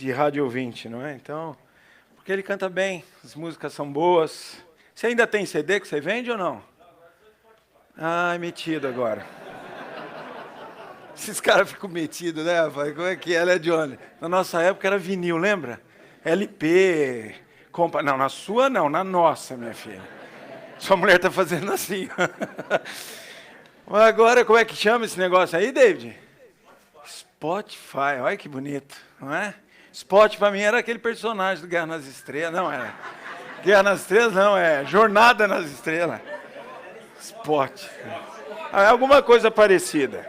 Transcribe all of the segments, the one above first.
de rádio ouvinte, não é? Então, porque ele canta bem, as músicas são boas. Você ainda tem CD que você vende ou não? Ah, é metido agora. Esses caras ficam metidos, né, rapaz? Como é que é, Johnny? Na nossa época era vinil, lembra? LP, não, na sua não, na nossa, minha filha. Sua mulher tá fazendo assim. Mas agora, como é que chama esse negócio aí, David? Spotify, olha que bonito, não é? Spotify para mim era aquele personagem do Guerra nas Estrelas, não é? Guerra nas Estrelas não, é Jornada nas Estrelas. Spotify. É alguma coisa parecida.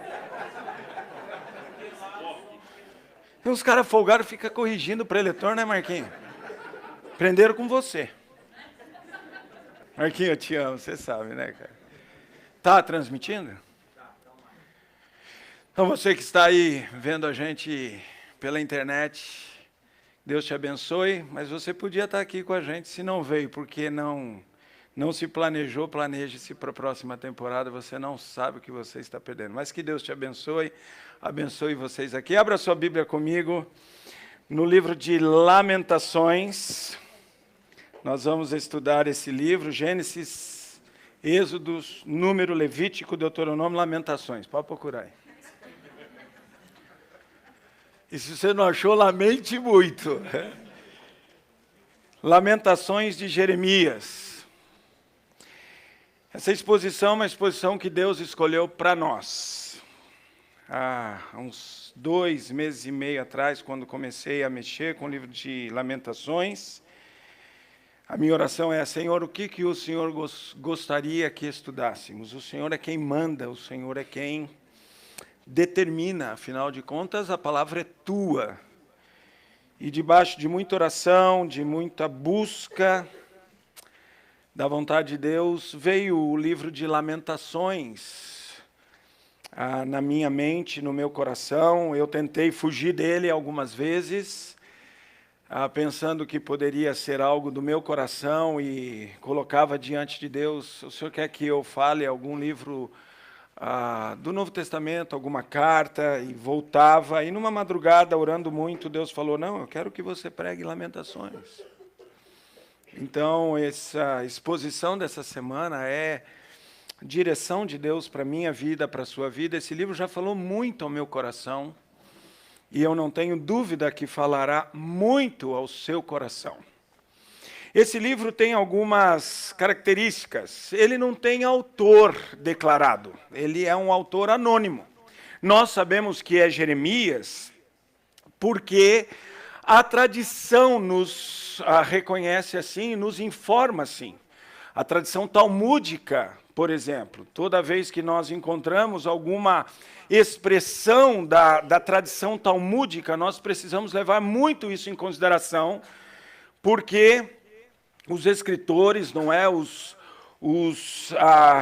E uns caras folgados ficam corrigindo o preletor, né, Marquinhos? Prenderam com você. Marquinhos, eu te amo, você sabe, né, cara? Tá transmitindo? Então você que está aí vendo a gente pela internet, Deus te abençoe, mas você podia estar aqui com a gente se não veio, porque não se planejou, planeje-se para a próxima temporada, você não sabe o que você está perdendo. Mas que Deus te abençoe, abençoe vocês aqui. Abra sua Bíblia comigo no livro de Lamentações. Nós vamos estudar esse livro, Gênesis, Êxodo, Número, Levítico, Deuteronômio, Lamentações. Pode procurar aí. E se você não achou, lamente muito. Lamentações de Jeremias. Essa exposição é uma exposição que Deus escolheu para nós. Há uns 2 meses e meio atrás, quando comecei a mexer com o livro de Lamentações, a minha oração é: Senhor, o que o Senhor gostaria que estudássemos? O Senhor é quem manda, o Senhor é quem determina, afinal de contas, a palavra é tua. E debaixo de muita oração, de muita busca da vontade de Deus, veio o livro de Lamentações na minha mente, no meu coração. Eu tentei fugir dele algumas vezes, pensando que poderia ser algo do meu coração, e colocava diante de Deus: o Senhor quer que eu fale algum livro do Novo Testamento, alguma carta? E voltava, e numa madrugada, orando muito, Deus falou: não, eu quero que você pregue Lamentações. Então, essa exposição dessa semana é direção de Deus para a minha vida, para a sua vida. Esse livro já falou muito ao meu coração, e eu não tenho dúvida que falará muito ao seu coração. Esse livro tem algumas características. Ele não tem autor declarado, ele é um autor anônimo. Nós sabemos que é Jeremias porque a tradição nos reconhece assim, nos informa assim. A tradição talmúdica, por exemplo, toda vez que nós encontramos alguma expressão da tradição talmúdica, nós precisamos levar muito isso em consideração, porque os escritores, não é, os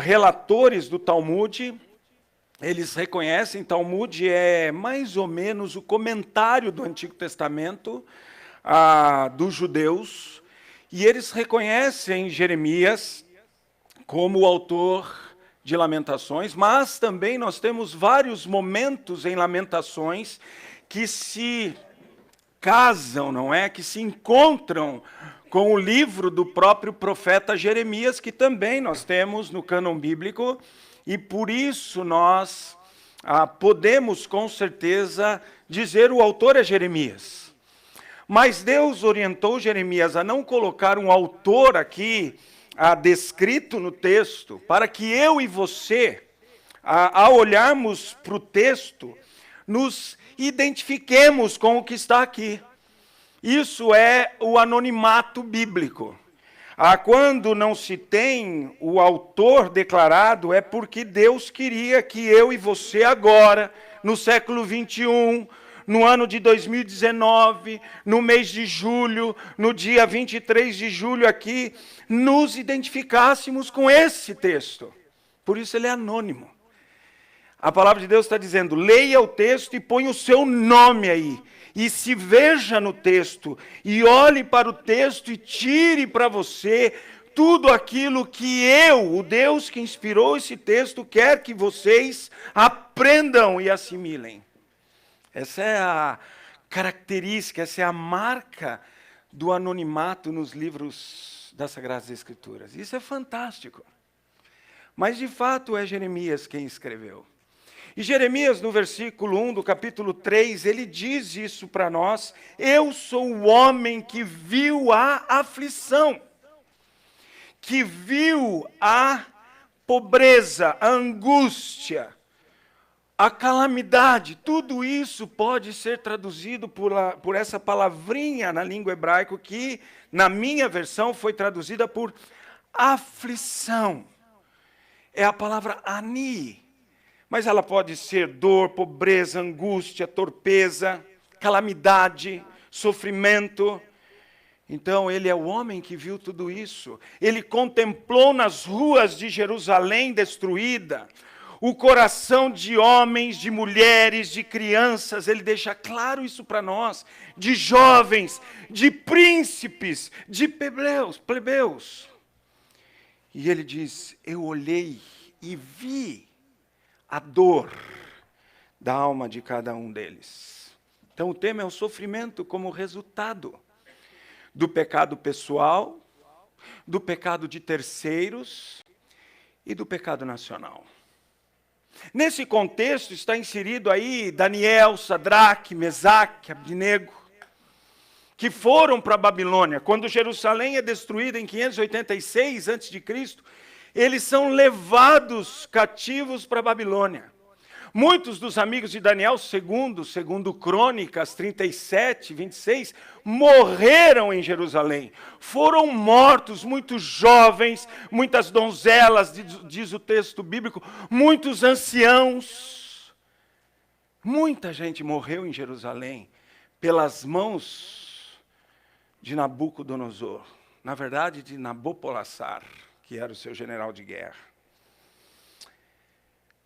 relatores do Talmud, eles reconhecem, Talmud é mais ou menos o comentário do Antigo Testamento dos judeus, e eles reconhecem Jeremias como o autor de Lamentações, mas também nós temos vários momentos em Lamentações que se casam, não é, que se encontram com o livro do próprio profeta Jeremias, que também nós temos no cânon bíblico, e por isso nós podemos com certeza dizer: o autor é Jeremias. Mas Deus orientou Jeremias a não colocar um autor aqui descrito no texto, para que eu e você, ao olharmos para o texto, nos identifiquemos com o que está aqui. Isso é o anonimato bíblico. Quando não se tem o autor declarado, é porque Deus queria que eu e você agora, no século 21, no ano de 2019, no mês de julho, no dia 23 de julho aqui, nos identificássemos com esse texto. Por isso ele é anônimo. A palavra de Deus está dizendo: leia o texto e põe o seu nome aí. E se veja no texto, e olhe para o texto e tire para você tudo aquilo que o Deus que inspirou esse texto, quer que vocês aprendam e assimilem. Essa é a característica, essa é a marca do anonimato nos livros das Sagradas Escrituras. Isso é fantástico. Mas, de fato, é Jeremias quem escreveu. E Jeremias, no versículo 1 do capítulo 3, ele diz isso para nós: eu sou o homem que viu a aflição, que viu a pobreza, a angústia, a calamidade. Tudo isso pode ser traduzido por essa palavrinha na língua hebraica que, na minha versão, foi traduzida por aflição. É a palavra ani. Mas ela pode ser dor, pobreza, angústia, torpeza, calamidade, sofrimento. Então, ele é o homem que viu tudo isso. Ele contemplou nas ruas de Jerusalém destruída o coração de homens, de mulheres, de crianças. Ele deixa claro isso para nós, de jovens, de príncipes, de plebeus. E ele diz: eu olhei e vi a dor da alma de cada um deles. Então o tema é o sofrimento como resultado do pecado pessoal, do pecado de terceiros e do pecado nacional. Nesse contexto está inserido aí Daniel, Sadraque, Mesaque, Abdenego, que foram para a Babilônia. Quando Jerusalém é destruída em 586 a.C., eles são levados cativos para a Babilônia. Muitos dos amigos de Daniel, segundo Crônicas 37, 26, morreram em Jerusalém. Foram mortos muitos jovens, muitas donzelas, diz o texto bíblico, muitos anciãos. Muita gente morreu em Jerusalém pelas mãos de Nabucodonosor. Na verdade, de Nabopolassar, que era o seu general de guerra.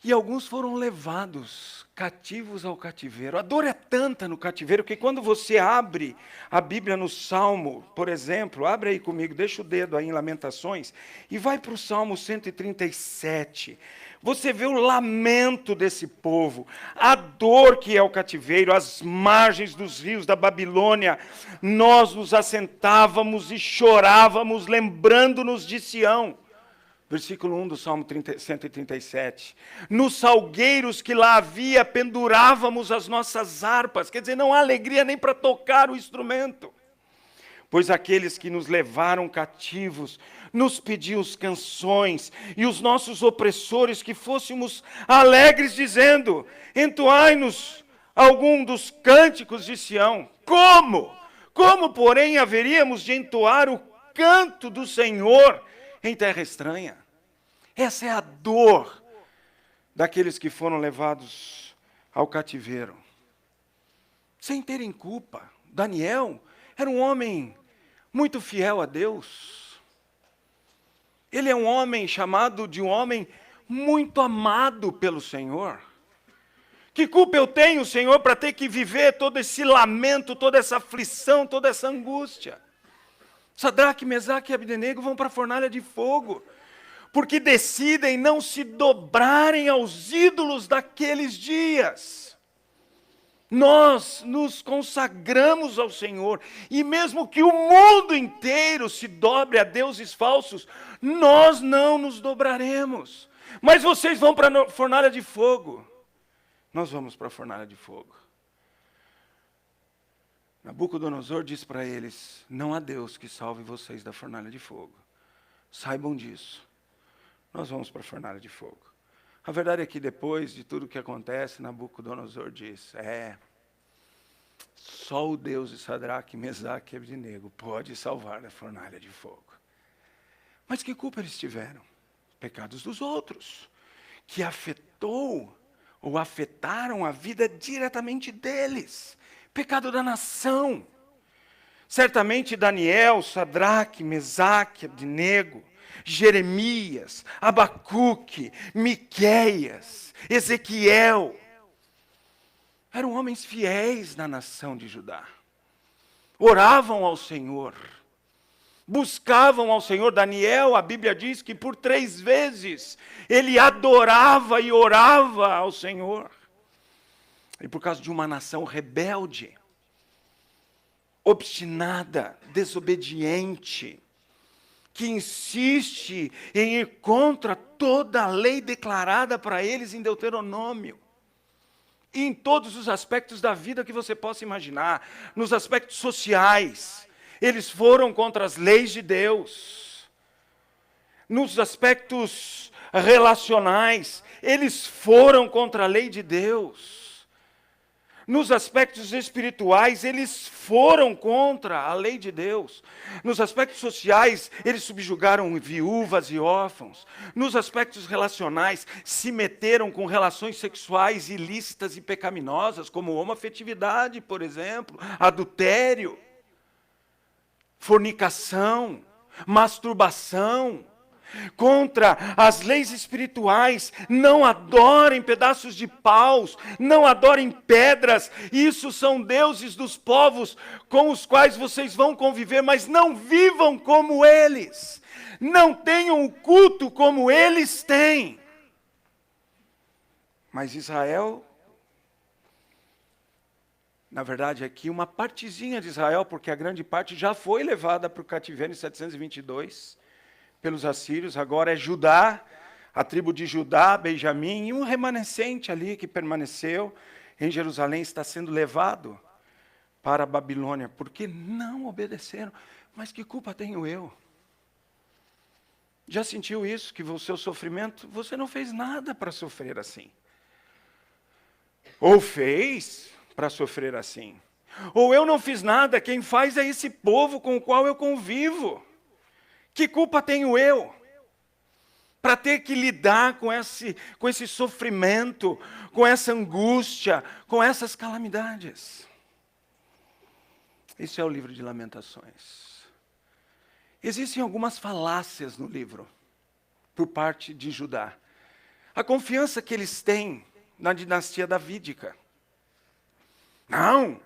E alguns foram levados cativos ao cativeiro. A dor é tanta no cativeiro que quando você abre a Bíblia no Salmo, por exemplo, abre aí comigo, deixa o dedo aí em Lamentações, e vai para o Salmo 137. Você vê o lamento desse povo, a dor que é o cativeiro, as margens dos rios da Babilônia. Nós nos assentávamos e chorávamos, lembrando-nos de Sião. Versículo 1 do Salmo 137. Nos salgueiros que lá havia, pendurávamos as nossas harpas. Quer dizer, não há alegria nem para tocar o instrumento. Pois aqueles que nos levaram cativos nos pediam canções, e os nossos opressores que fôssemos alegres, dizendo: entoai-nos algum dos cânticos de Sião. Como? Como, porém, haveríamos de entoar o canto do Senhor em terra estranha? Essa é a dor daqueles que foram levados ao cativeiro, sem terem culpa. Daniel era um homem muito fiel a Deus. Ele é um homem chamado de um homem muito amado pelo Senhor. Que culpa eu tenho, Senhor, para ter que viver todo esse lamento, toda essa aflição, toda essa angústia? Sadraque, Mesaque e Abdenego vão para a fornalha de fogo, porque decidem não se dobrarem aos ídolos daqueles dias. Nós nos consagramos ao Senhor, e mesmo que o mundo inteiro se dobre a deuses falsos, nós não nos dobraremos. Mas vocês vão para a fornalha de fogo. Nós vamos para a fornalha de fogo. Nabucodonosor diz para eles: não há Deus que salve vocês da fornalha de fogo. Saibam disso. Nós vamos para a fornalha de fogo. A verdade é que depois de tudo o que acontece, Nabucodonosor diz: só o Deus de Sadraque, Mesaque e Abdenego pode salvar da fornalha de fogo. Mas que culpa eles tiveram? Pecados dos outros, que afetou ou afetaram a vida diretamente deles. Pecado da nação. Certamente Daniel, Sadraque, Mesaque, Abdenego, Jeremias, Abacuque, Miqueias, Ezequiel, eram homens fiéis na nação de Judá. Oravam ao Senhor, buscavam ao Senhor. Daniel, a Bíblia diz que por 3 vezes ele adorava e orava ao Senhor. E por causa de uma nação rebelde, obstinada, desobediente, que insiste em ir contra toda a lei declarada para eles em Deuteronômio. E em todos os aspectos da vida que você possa imaginar, nos aspectos sociais, eles foram contra as leis de Deus. Nos aspectos relacionais, eles foram contra a lei de Deus. Nos aspectos espirituais, eles foram contra a lei de Deus. Nos aspectos sociais, eles subjugaram viúvas e órfãos. Nos aspectos relacionais, se meteram com relações sexuais ilícitas e pecaminosas, como homoafetividade, por exemplo, adultério, fornicação, masturbação. Contra as leis espirituais, não adorem pedaços de paus, não adorem pedras, isso são deuses dos povos com os quais vocês vão conviver, mas não vivam como eles, não tenham o culto como eles têm. Mas Israel, na verdade aqui uma partezinha de Israel, porque a grande parte já foi levada para o cativeiro em 722, pelos assírios, agora é Judá, a tribo de Judá, Benjamim, e um remanescente ali que permaneceu em Jerusalém está sendo levado para a Babilônia, porque não obedeceram. Mas que culpa tenho eu? Já sentiu isso, que o seu sofrimento, você não fez nada para sofrer assim. Ou fez para sofrer assim. Ou eu não fiz nada, quem faz é esse povo com o qual eu convivo. Que culpa tenho eu para ter que lidar com esse sofrimento, com essa angústia, com essas calamidades? Esse é o livro de Lamentações. Existem algumas falácias no livro, por parte de Judá. A confiança que eles têm na dinastia davídica. Não!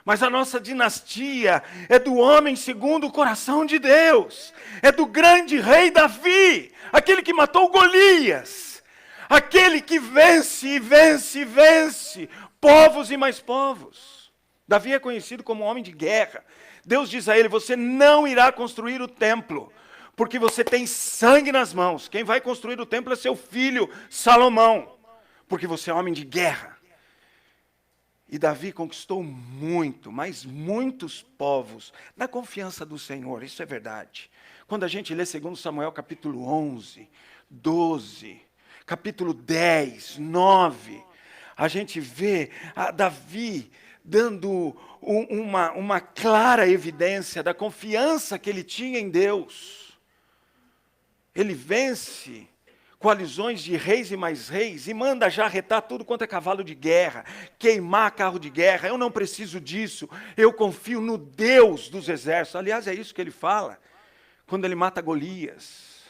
Mas a nossa dinastia é do homem segundo o coração de Deus. É do grande rei Davi, aquele que matou Golias. Aquele que vence e vence e vence povos e mais povos. Davi é conhecido como homem de guerra. Deus diz a ele, você não irá construir o templo, porque você tem sangue nas mãos. Quem vai construir o templo é seu filho Salomão, porque você é homem de guerra. E Davi conquistou muito, mas muitos povos, na confiança do Senhor, isso é verdade. Quando a gente lê 2 Samuel capítulo 11, 12, capítulo 10, 9, a gente vê Davi dando uma clara evidência da confiança que ele tinha em Deus. Ele vence coalizões de reis e mais reis, e manda jarretar tudo quanto é cavalo de guerra, queimar carro de guerra. Eu não preciso disso, eu confio no Deus dos exércitos. Aliás, é isso que ele fala, quando ele mata Golias.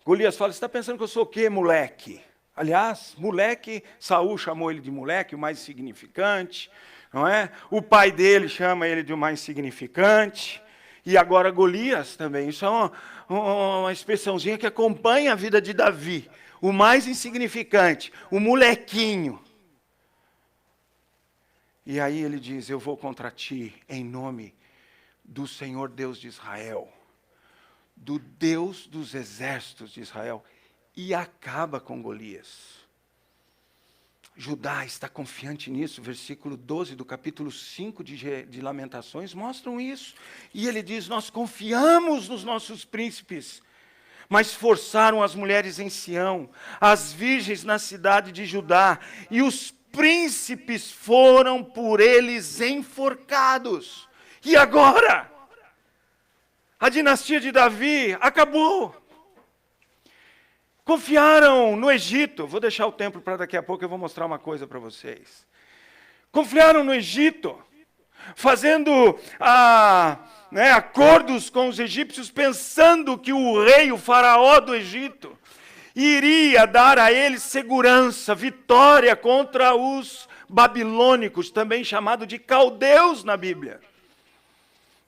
Golias fala, você está pensando que eu sou o quê, moleque? Aliás, moleque, Saul chamou ele de moleque, o mais insignificante, não é? O pai dele chama ele de o mais insignificante, e agora Golias também, isso é uma expressãozinha que acompanha a vida de Davi, o mais insignificante, o molequinho. E aí ele diz, eu vou contra ti em nome do Senhor Deus de Israel, do Deus dos exércitos de Israel, e acaba com Golias. Judá está confiante nisso, versículo 12 do capítulo 5 de Lamentações mostram isso. E ele diz, nós confiamos nos nossos príncipes, mas forçaram as mulheres em Sião, as virgens na cidade de Judá, e os príncipes foram por eles enforcados. E agora? A dinastia de Davi acabou. Confiaram no Egito. Vou deixar o templo para daqui a pouco, eu vou mostrar uma coisa para vocês. Confiaram no Egito, fazendo acordos com os egípcios, pensando que o rei, o faraó do Egito, iria dar a eles segurança, vitória contra os babilônicos, também chamado de caldeus na Bíblia.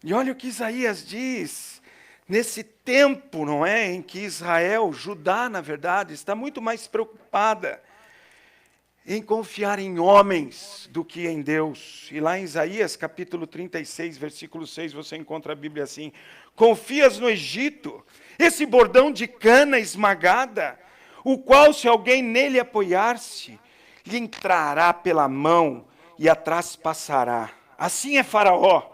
E olha o que Isaías diz. Nesse tempo, não é, em que Israel, Judá, na verdade, está muito mais preocupada em confiar em homens do que em Deus. E lá em Isaías, capítulo 36, versículo 6, você encontra a Bíblia assim: confias no Egito, esse bordão de cana esmagada, o qual, se alguém nele apoiar-se, lhe entrará pela mão e atrás passará. Assim é Faraó,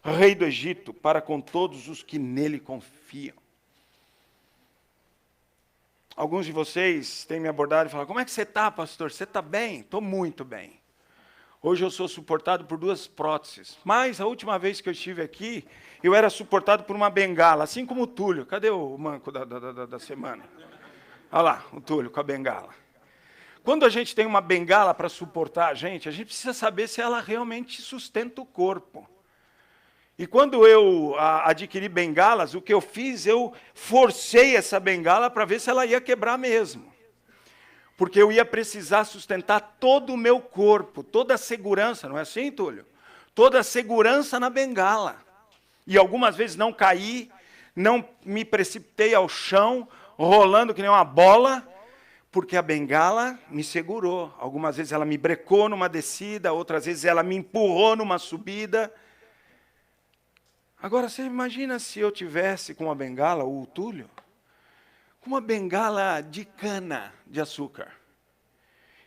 rei do Egito, para com todos os que nele confiam. Alguns de vocês têm me abordado e falado: como é que você está, pastor? Você está bem? Estou muito bem. Hoje eu sou suportado por 2 próteses. Mas a última vez que eu estive aqui, eu era suportado por uma bengala, assim como o Túlio. Cadê o manco da semana? Olha lá, o Túlio com a bengala. Quando a gente tem uma bengala para suportar a gente precisa saber se ela realmente sustenta o corpo. E quando eu adquiri bengalas, o que eu fiz, eu forcei essa bengala para ver se ela ia quebrar mesmo. Porque eu ia precisar sustentar todo o meu corpo, toda a segurança, não é assim, Túlio? Toda a segurança na bengala. E algumas vezes não caí, não me precipitei ao chão, rolando que nem uma bola, porque a bengala me segurou. Algumas vezes ela me brecou numa descida, outras vezes ela me empurrou numa subida. Agora, você imagina se eu tivesse com uma bengala, ou o Túlio, com uma bengala de cana de açúcar,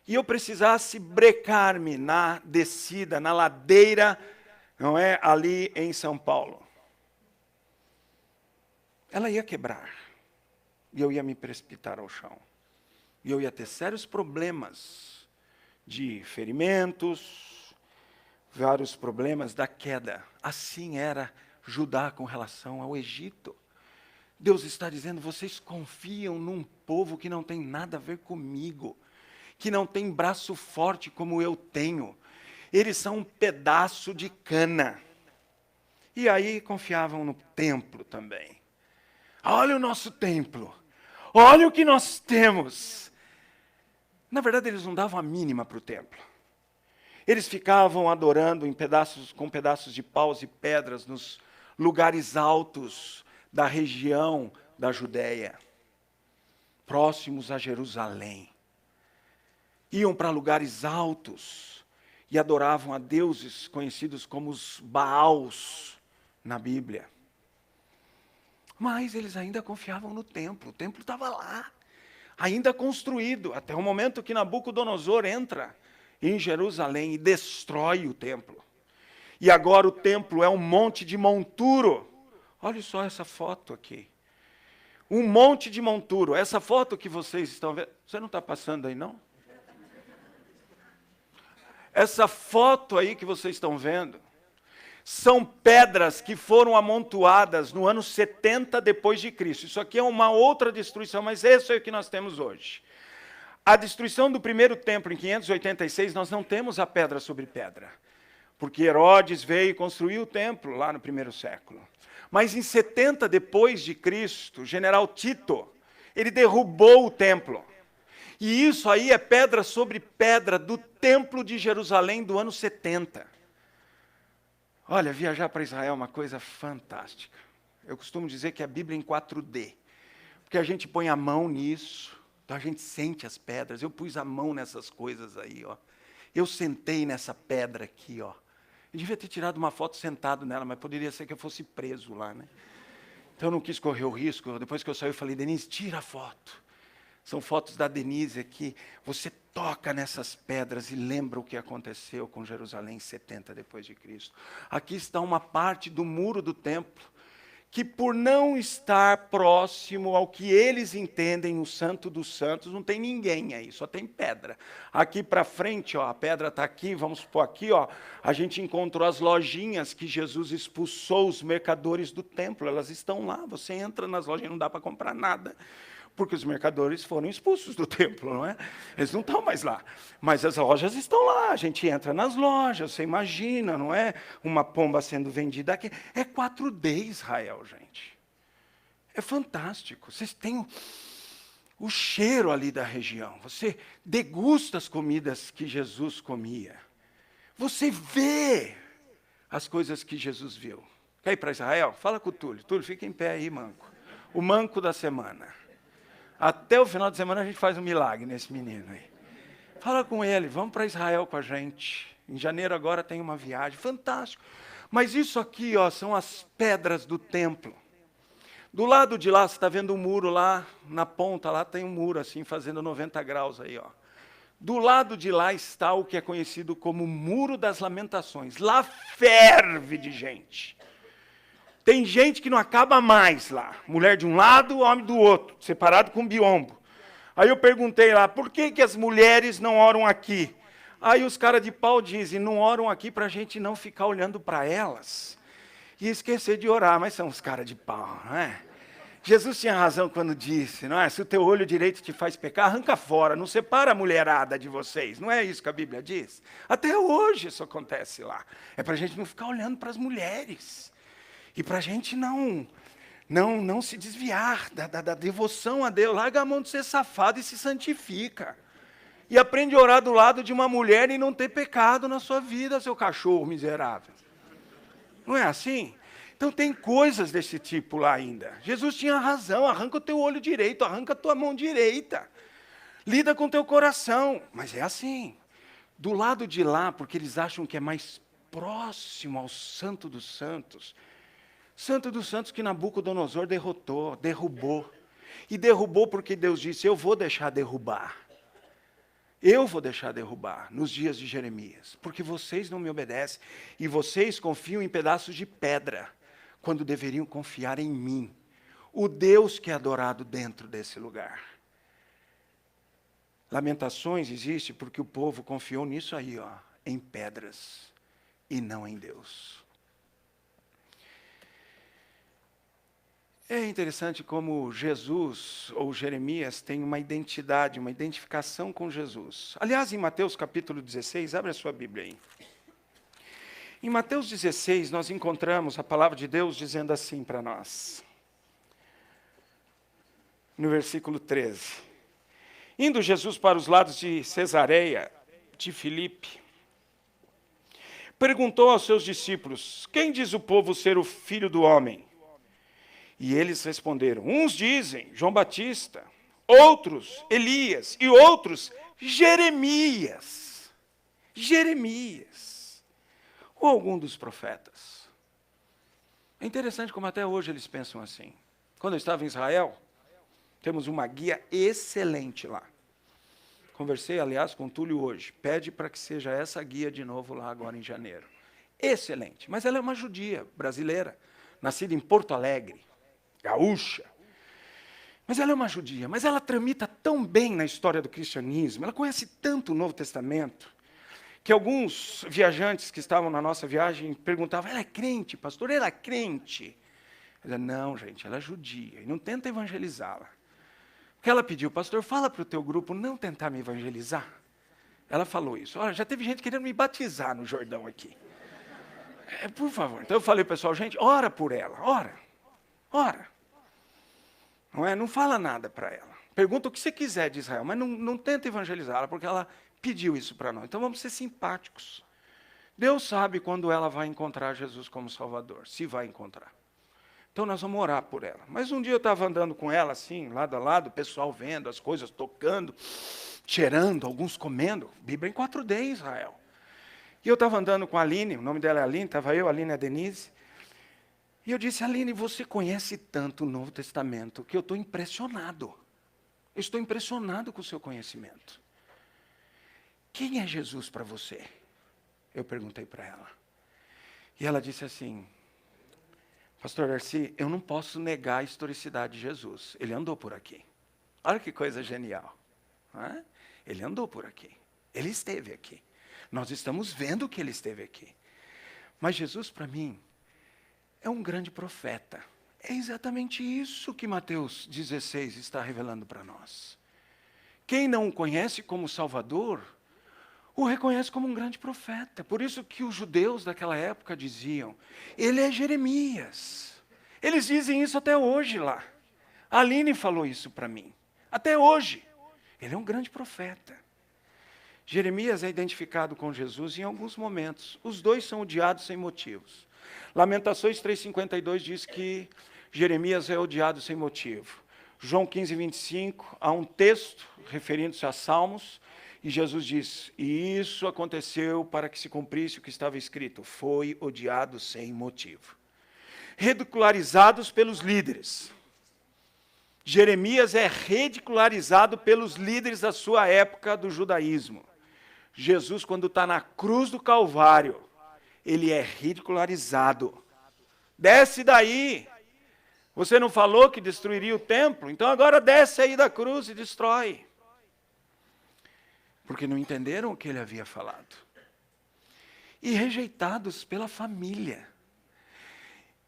e eu precisasse brecar-me na descida, na ladeira, não é, ali em São Paulo. Ela ia quebrar, e eu ia me precipitar ao chão. E eu ia ter sérios problemas de ferimentos, vários problemas da queda. Assim era Judá com relação ao Egito. Deus está dizendo: vocês confiam num povo que não tem nada a ver comigo, que não tem braço forte como eu tenho. Eles são um pedaço de cana. E aí confiavam no templo também. Olha o nosso templo, olha o que nós temos. Na verdade, eles não davam a mínima para o templo. Eles ficavam adorando com pedaços de paus e pedras nos lugares altos da região da Judéia, próximos a Jerusalém. Iam para lugares altos e adoravam a deuses conhecidos como os Baals na Bíblia. Mas eles ainda confiavam no templo. O templo estava lá, ainda construído, até o momento que Nabucodonosor entra em Jerusalém e destrói o templo. E agora o templo é um monte de monturo. Olha só essa foto aqui. Um monte de monturo. Essa foto que vocês estão vendo... Você não está passando aí, não? Essa foto aí que vocês estão vendo são pedras que foram amontoadas no ano 70 depois de Cristo. Isso aqui é uma outra destruição, mas esse é o que nós temos hoje. A destruição do primeiro templo em 586, nós não temos a pedra sobre pedra, porque Herodes veio e construiu o templo lá no primeiro século. Mas em 70 depois de Cristo, o general Tito, ele derrubou o templo. E isso aí é pedra sobre pedra do templo de Jerusalém do ano 70. Olha, viajar para Israel é uma coisa fantástica. Eu costumo dizer que é a Bíblia em 4D, porque a gente põe a mão nisso, então a gente sente as pedras. Eu pus a mão nessas coisas aí, ó. Eu sentei nessa pedra aqui, ó. Eu devia ter tirado uma foto sentado nela, mas poderia ser que eu fosse preso lá, né? Então eu não quis correr o risco. Depois que eu saí, eu falei: Denise, tira a foto. São fotos da Denise aqui. Você toca nessas pedras e lembra o que aconteceu com Jerusalém em 70 depois de Cristo. Aqui está uma parte do muro do templo, que por não estar próximo ao que eles entendem, o Santo dos Santos, não tem ninguém aí, só tem pedra. Aqui para frente, ó, a pedra está aqui, vamos supor aqui, ó, a gente encontrou as lojinhas que Jesus expulsou os mercadores do templo, elas estão lá, você entra nas lojas e não dá para comprar nada, porque os mercadores foram expulsos do templo, não é? Eles não estão mais lá. Mas as lojas estão lá, a gente entra nas lojas, você imagina, não é? Uma pomba sendo vendida aqui. É 4D Israel, gente. É fantástico. Vocês têm o cheiro ali da região. Você degusta as comidas que Jesus comia. Você vê as coisas que Jesus viu. Quer ir para Israel? Fala com o Túlio. Túlio, fica em pé aí, manco. O manco da semana. Até o final de semana a gente faz um milagre nesse menino aí. Fala com ele, vamos para Israel com a gente. Em janeiro agora tem uma viagem, fantástico. Mas isso aqui, ó, são as pedras do templo. Do lado de lá, você está vendo um muro lá, na ponta lá tem um muro assim, fazendo 90 graus aí, ó. Do lado de lá está o que é conhecido como Muro das Lamentações. Lá ferve de gente. Tem gente que não acaba mais lá. Mulher de um lado, homem do outro, separado com biombo. Aí eu perguntei lá, por que as mulheres não oram aqui? Aí os caras de pau dizem, não oram aqui para a gente não ficar olhando para elas e esquecer de orar. Mas são os caras de pau, não é? Jesus tinha razão quando disse, não é? Se o teu olho direito te faz pecar, arranca fora, não separa a mulherada de vocês. Não é isso que a Bíblia diz? Até hoje isso acontece lá. É para a gente não ficar olhando para as mulheres. E para a gente não se desviar da devoção a Deus. Larga a mão de ser safado e se santifica. E aprende a orar do lado de uma mulher e não ter pecado na sua vida, seu cachorro miserável. Não é assim? Então tem coisas desse tipo lá ainda. Jesus tinha razão, arranca o teu olho direito, arranca a tua mão direita. Lida com o teu coração. Mas é assim. Do lado de lá, porque eles acham que é mais próximo ao Santo dos Santos. Santo dos Santos que Nabucodonosor derrubou. E derrubou porque Deus disse, eu vou deixar derrubar. Eu vou deixar derrubar nos dias de Jeremias. Porque vocês não me obedecem. E vocês confiam em pedaços de pedra. Quando deveriam confiar em mim, o Deus que é adorado dentro desse lugar. Lamentações existe porque o povo confiou nisso aí, ó, em pedras, e não em Deus. É interessante como Jesus, ou Jeremias, tem uma identidade, uma identificação com Jesus. Aliás, em Mateus capítulo 16, abre a sua Bíblia aí. Em Mateus 16, nós encontramos a palavra de Deus dizendo assim para nós. No versículo 13. Indo Jesus para os lados de Cesareia, de Filipe, perguntou aos seus discípulos, quem diz o povo ser o filho do homem? E eles responderam, uns dizem João Batista, outros Elias e outros Jeremias. Jeremias. Ou algum dos profetas. É interessante como até hoje eles pensam assim. Quando eu estava em Israel, temos uma guia excelente lá. Conversei, aliás, com o Túlio hoje. Pede para que seja essa guia de novo lá agora em janeiro. Excelente. Mas ela é uma judia brasileira, nascida em Porto Alegre, gaúcha. Mas ela é uma judia, mas ela tramita tão bem na história do cristianismo, ela conhece tanto o Novo Testamento, que alguns viajantes que estavam na nossa viagem perguntavam, ela é crente, pastor, ela é crente? Eu dizia, não, gente, ela é judia, e não tenta evangelizá-la. Porque ela pediu, pastor, fala para o teu grupo não tentar me evangelizar. Ela falou isso. Olha, já teve gente querendo me batizar no Jordão aqui. Por favor. Então eu falei, pessoal, gente, ora por ela, ora. Não é? Não fala nada para ela. Pergunta o que você quiser de Israel, mas não tenta evangelizá-la, porque ela pediu isso para nós. Então vamos ser simpáticos. Deus sabe quando ela vai encontrar Jesus como Salvador, se vai encontrar. Então nós vamos orar por ela. Mas um dia eu estava andando com ela assim, lado a lado, o pessoal vendo as coisas, tocando, cheirando, alguns comendo. Bíblia em 4D em Israel. E eu estava andando com a Aline, o nome dela é Aline, estava eu, a Aline e a Denise. E eu disse, Aline, você conhece tanto o Novo Testamento que eu estou impressionado. Eu estou impressionado com o seu conhecimento. Quem é Jesus para você? Eu perguntei para ela. E ela disse assim, pastor Darcy, eu não posso negar a historicidade de Jesus. Ele andou por aqui. Olha que coisa genial. Não é? Ele andou por aqui. Ele esteve aqui. Nós estamos vendo que ele esteve aqui. Mas Jesus, para mim, é um grande profeta. É exatamente isso que Mateus 16 está revelando para nós. Quem não o conhece como Salvador, o reconhece como um grande profeta. Por isso que os judeus daquela época diziam, ele é Jeremias. Eles dizem isso até hoje lá. A Aline falou isso para mim. Até hoje. Ele é um grande profeta. Jeremias é identificado com Jesus em alguns momentos. Os dois são odiados sem motivos. Lamentações 3,52 diz que Jeremias é odiado sem motivo. João 15, 25, há um texto referindo-se a Salmos, E Jesus diz, e isso aconteceu para que se cumprisse o que estava escrito, foi odiado sem motivo. Ridicularizados pelos líderes. Jeremias é ridicularizado pelos líderes da sua época do judaísmo. Jesus, quando está na cruz do Calvário, ele é ridicularizado. Desce daí. Você não falou que destruiria o templo? Então agora desce aí da cruz e destrói. Porque não entenderam o que ele havia falado. E rejeitados pela família.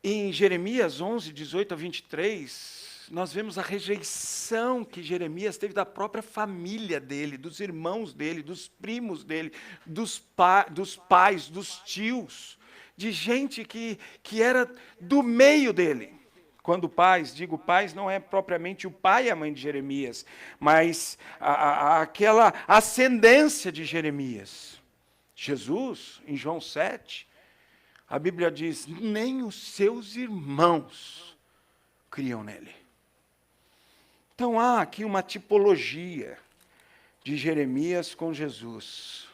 Em Jeremias 11, 18 a 23, nós vemos a rejeição que Jeremias teve da própria família dele, dos irmãos dele, dos primos dele, dos pais, dos tios, de gente que era do meio dele. Quando pais, digo pais, não é propriamente o pai e a mãe de Jeremias, mas aquela ascendência de Jeremias. Jesus, em João 7, a Bíblia diz, nem os seus irmãos criam nele. Então há aqui uma tipologia de Jeremias com Jesus.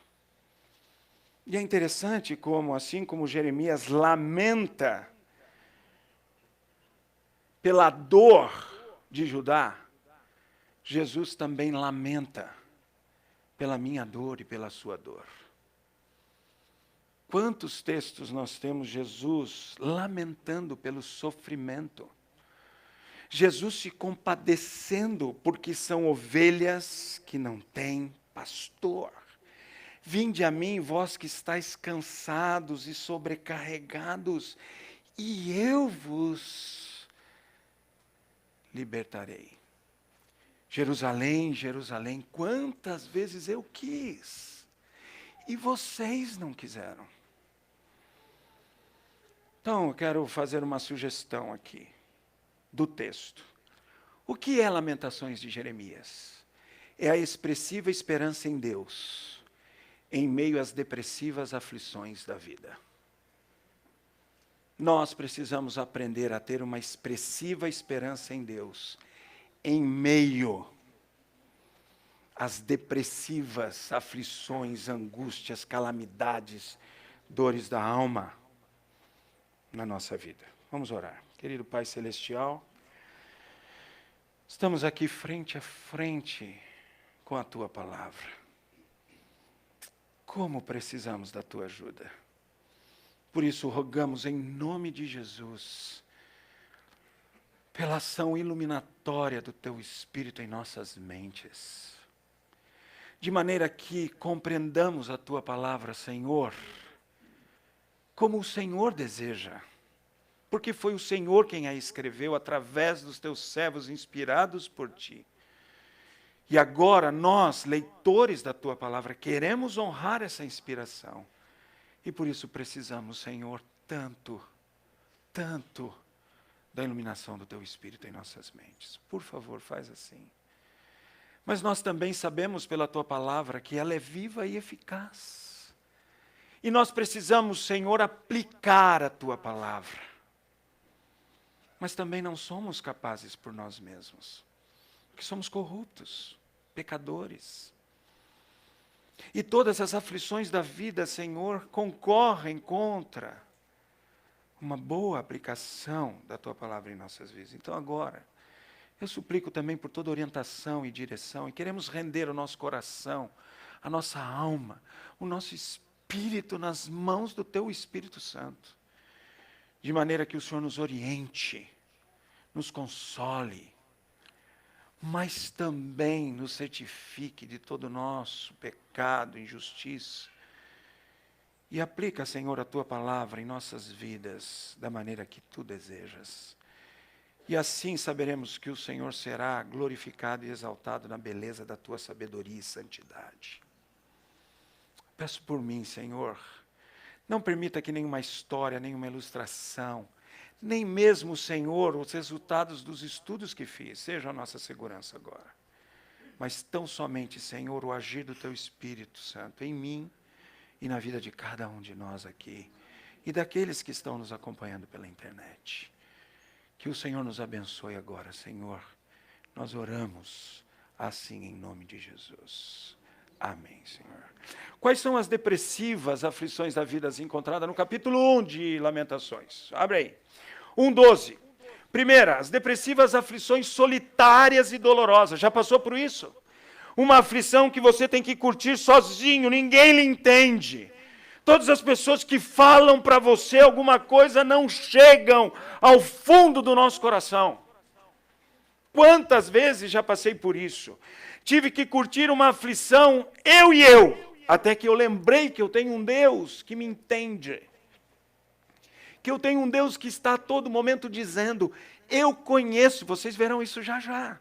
E é interessante como, assim como Jeremias lamenta pela dor de Judá, Jesus também lamenta pela minha dor e pela sua dor. Quantos textos nós temos Jesus lamentando pelo sofrimento? Jesus se compadecendo porque são ovelhas que não têm pastor. Vinde a mim, vós que estáis cansados e sobrecarregados, e eu vos libertarei. Jerusalém, Jerusalém, quantas vezes eu quis, e vocês não quiseram. Então, eu quero fazer uma sugestão aqui, do texto. O que é Lamentações de Jeremias? É a expressiva esperança em Deus, em meio às depressivas aflições da vida. Nós precisamos aprender a ter uma expressiva esperança em Deus, em meio às depressivas aflições, angústias, calamidades, dores da alma na nossa vida. Vamos orar. Querido Pai Celestial, estamos aqui frente a frente com a Tua palavra. Como precisamos da Tua ajuda. Por isso, rogamos em nome de Jesus, pela ação iluminatória do Teu Espírito em nossas mentes, de maneira que compreendamos a Tua palavra, Senhor, como o Senhor deseja, porque foi o Senhor quem a escreveu através dos Teus servos inspirados por Ti. E agora nós, leitores da Tua palavra, queremos honrar essa inspiração. E por isso precisamos, Senhor, tanto da iluminação do Teu Espírito em nossas mentes. Por favor, faz assim. Mas nós também sabemos pela Tua palavra que ela é viva e eficaz. E nós precisamos, Senhor, aplicar a Tua palavra. Mas também não somos capazes por nós mesmos. Porque somos corruptos, pecadores. E todas as aflições da vida, Senhor, concorrem contra uma boa aplicação da Tua palavra em nossas vidas. Então agora, eu suplico também por toda orientação e direção, e queremos render o nosso coração, a nossa alma, o nosso espírito nas mãos do Teu Espírito Santo, de maneira que o Senhor nos oriente, nos console, mas também nos certifique de todo o nosso pecado, injustiça. E aplica, Senhor, a Tua palavra em nossas vidas da maneira que Tu desejas. E assim saberemos que o Senhor será glorificado e exaltado na beleza da Tua sabedoria e santidade. Peço por mim, Senhor, não permita que nenhuma história, nenhuma ilustração, nem mesmo, Senhor, os resultados dos estudos que fiz, sejam a nossa segurança agora. Mas tão somente, Senhor, o agir do Teu Espírito Santo em mim e na vida de cada um de nós aqui, e daqueles que estão nos acompanhando pela internet. Que o Senhor nos abençoe agora, Senhor. Nós oramos assim em nome de Jesus. Amém, Senhor. Quais são as depressivas aflições da vida encontradas no capítulo 1 de Lamentações? Abre aí. 1:12. Primeira, as depressivas aflições solitárias e dolorosas. Já passou por isso? Uma aflição que você tem que curtir sozinho, ninguém lhe entende. Todas as pessoas que falam para você alguma coisa não chegam ao fundo do nosso coração. Quantas vezes já passei por isso? Tive que curtir uma aflição, eu, até que eu lembrei que eu tenho um Deus que me entende. Que eu tenho um Deus que está a todo momento dizendo, eu conheço, vocês verão isso já já.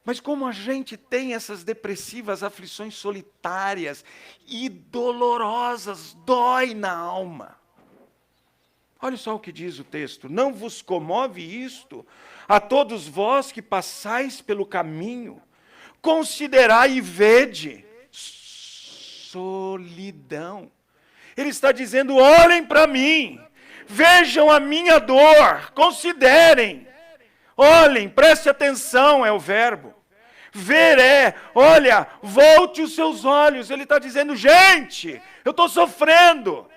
Mas como a gente tem essas depressivas aflições solitárias e dolorosas, dói na alma. Olha só o que diz o texto. Não vos comove isto? A todos vós que passais pelo caminho, considerai e vede. Solidão. Ele está dizendo, olhem para mim, vejam a minha dor, considerem. Olhem, preste atenção, é o verbo. Ver é, olha, volte os seus olhos. Ele está dizendo, gente, eu estou sofrendo.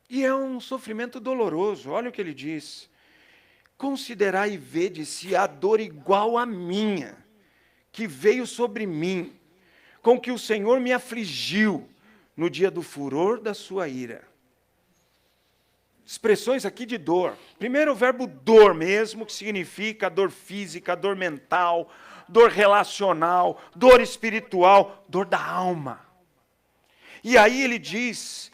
E é um sofrimento doloroso. Olha o que ele diz. Considerai e vede se há dor igual à minha, que veio sobre mim, com que o Senhor me afligiu no dia do furor da sua ira. Expressões aqui de dor. Primeiro o verbo dor mesmo, que significa dor física, dor mental, dor relacional, dor espiritual, dor da alma. E aí ele diz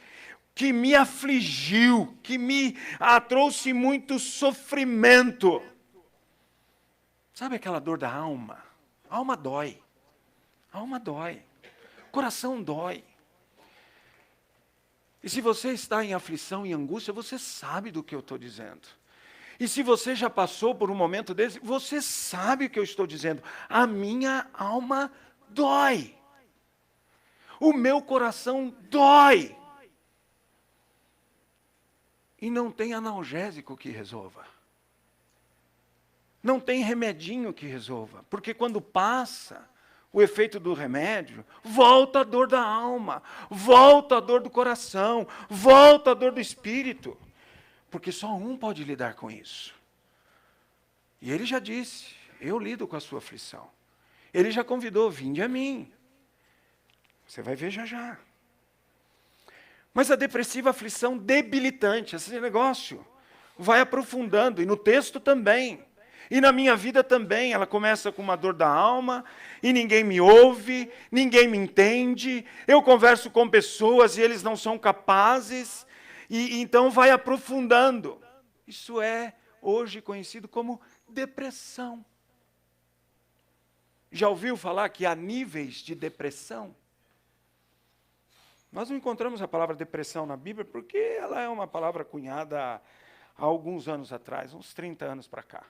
que me afligiu, que me trouxe muito sofrimento. Sabe aquela dor da alma? A alma dói. A alma dói. O coração dói. E se você está em aflição e angústia, você sabe do que eu estou dizendo. E se você já passou por um momento desse, você sabe o que eu estou dizendo. A minha alma dói. O meu coração dói. E não tem analgésico que resolva. Não tem remedinho que resolva. Porque quando passa o efeito do remédio, volta a dor da alma, volta a dor do coração, volta a dor do espírito. Porque só um pode lidar com isso. E ele já disse, eu lido com a sua aflição. Ele já convidou, vinde a mim. Você vai ver já já. Mas a depressiva aflição debilitante, esse negócio, vai aprofundando, e no texto também. E na minha vida também, ela começa com uma dor da alma, e ninguém me ouve, ninguém me entende, eu converso com pessoas e eles não são capazes, e então vai aprofundando. Isso é hoje conhecido como depressão. Já ouviu falar que há níveis de depressão? Nós não encontramos a palavra depressão na Bíblia porque ela é uma palavra cunhada há alguns anos atrás, uns 30 anos para cá.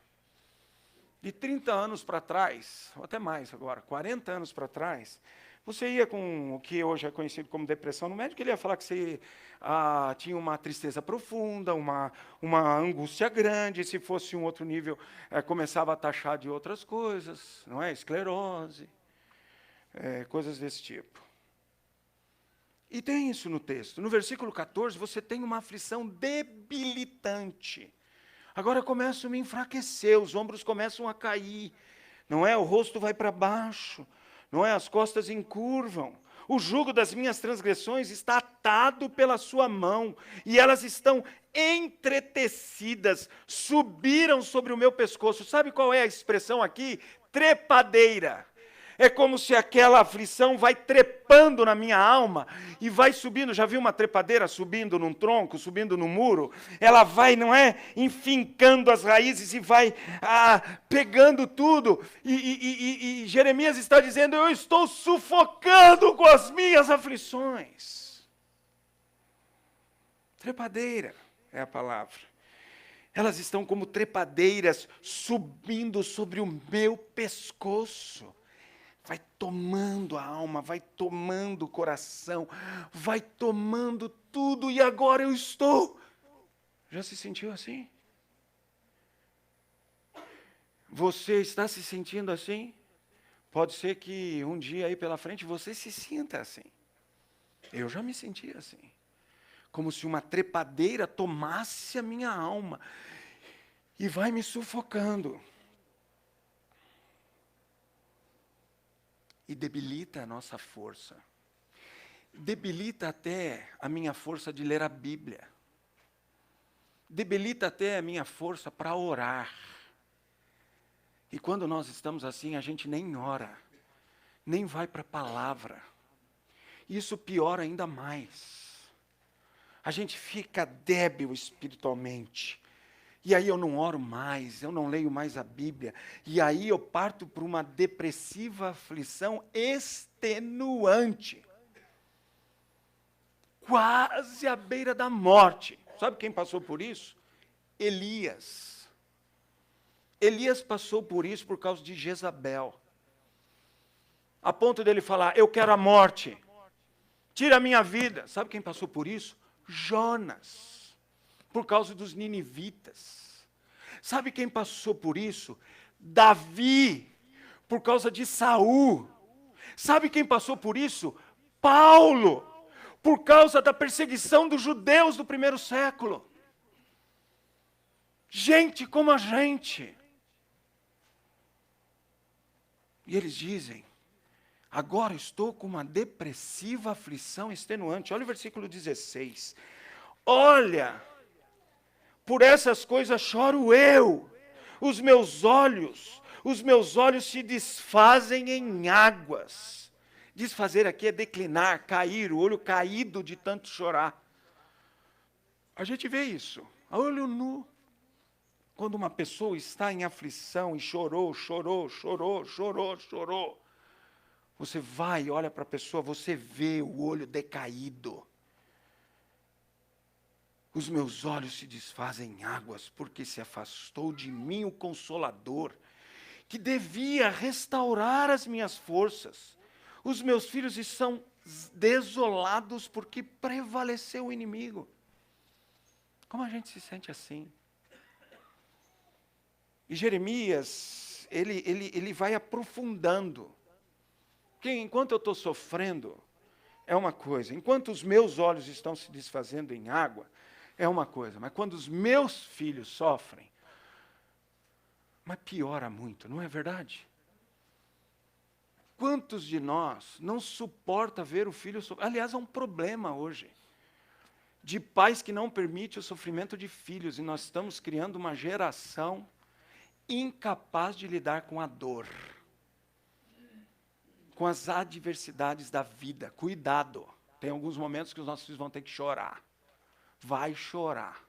De 30 anos para trás, ou até mais agora, 40 anos para trás, você ia com o que hoje é conhecido como depressão no médico, ele ia falar que você tinha uma tristeza profunda, uma angústia grande, se fosse um outro nível, começava a taxar de outras coisas, não é? Esclerose, coisas desse tipo. E tem isso no texto. No versículo 14, você tem uma aflição debilitante. Agora começo a me enfraquecer, os ombros começam a cair, não é? O rosto vai para baixo, não é? As costas encurvam. O jugo das minhas transgressões está atado pela sua mão, e elas estão entretecidas, subiram sobre o meu pescoço. Sabe qual é a expressão aqui? Trepadeira. É como se aquela aflição vai trepando na minha alma e vai subindo. Já viu uma trepadeira subindo num tronco, subindo num muro? Ela vai, não é? Enfincando as raízes e vai pegando tudo. E Jeremias está dizendo, eu estou sufocando com as minhas aflições. Trepadeira é a palavra. Elas estão como trepadeiras subindo sobre o meu pescoço. Vai tomando a alma, vai tomando o coração, vai tomando tudo, e agora eu estou. Já se sentiu assim? Você está se sentindo assim? Pode ser que um dia aí pela frente você se sinta assim. Eu já me senti assim. Como se uma trepadeira tomasse a minha alma e vai me sufocando. E debilita a nossa força. Debilita até a minha força de ler a Bíblia. Debilita até a minha força para orar. E quando nós estamos assim, a gente nem ora, nem vai para a palavra. Isso piora ainda mais. A gente fica débil espiritualmente. E aí eu não oro mais, eu não leio mais a Bíblia. E aí eu parto para uma depressiva aflição extenuante. Quase à beira da morte. Sabe quem passou por isso? Elias. Elias passou por isso por causa de Jezabel. A ponto dele falar, eu quero a morte. Tira a minha vida. Sabe quem passou por isso? Jonas. Por causa dos ninivitas. Sabe quem passou por isso? Davi. Por causa de Saul. Sabe quem passou por isso? Paulo. Por causa da perseguição dos judeus do primeiro século. Gente como a gente. E eles dizem, agora estou com uma depressiva aflição extenuante. Olha o versículo 16. Olha, por essas coisas choro eu. Os meus olhos se desfazem em águas. Desfazer aqui é declinar, cair, o olho caído de tanto chorar. A gente vê isso, a olho nu. Quando uma pessoa está em aflição e chorou, você vai e olha para a pessoa, você vê o olho decaído. Os meus olhos se desfazem em águas, porque se afastou de mim o Consolador, que devia restaurar as minhas forças. Os meus filhos estão desolados, porque prevaleceu o inimigo. Como a gente se sente assim? E Jeremias, ele vai aprofundando. Porque enquanto eu estou sofrendo, é uma coisa. Enquanto os meus olhos estão se desfazendo em água, é uma coisa. Mas quando os meus filhos sofrem, mas piora muito, não é verdade? Quantos de nós não suporta ver o filho sofrer? Aliás, é um problema hoje. De pais que não permitem o sofrimento de filhos. E nós estamos criando uma geração incapaz de lidar com a dor, com as adversidades da vida. Cuidado, tem alguns momentos que os nossos filhos vão ter que chorar. Vai chorar.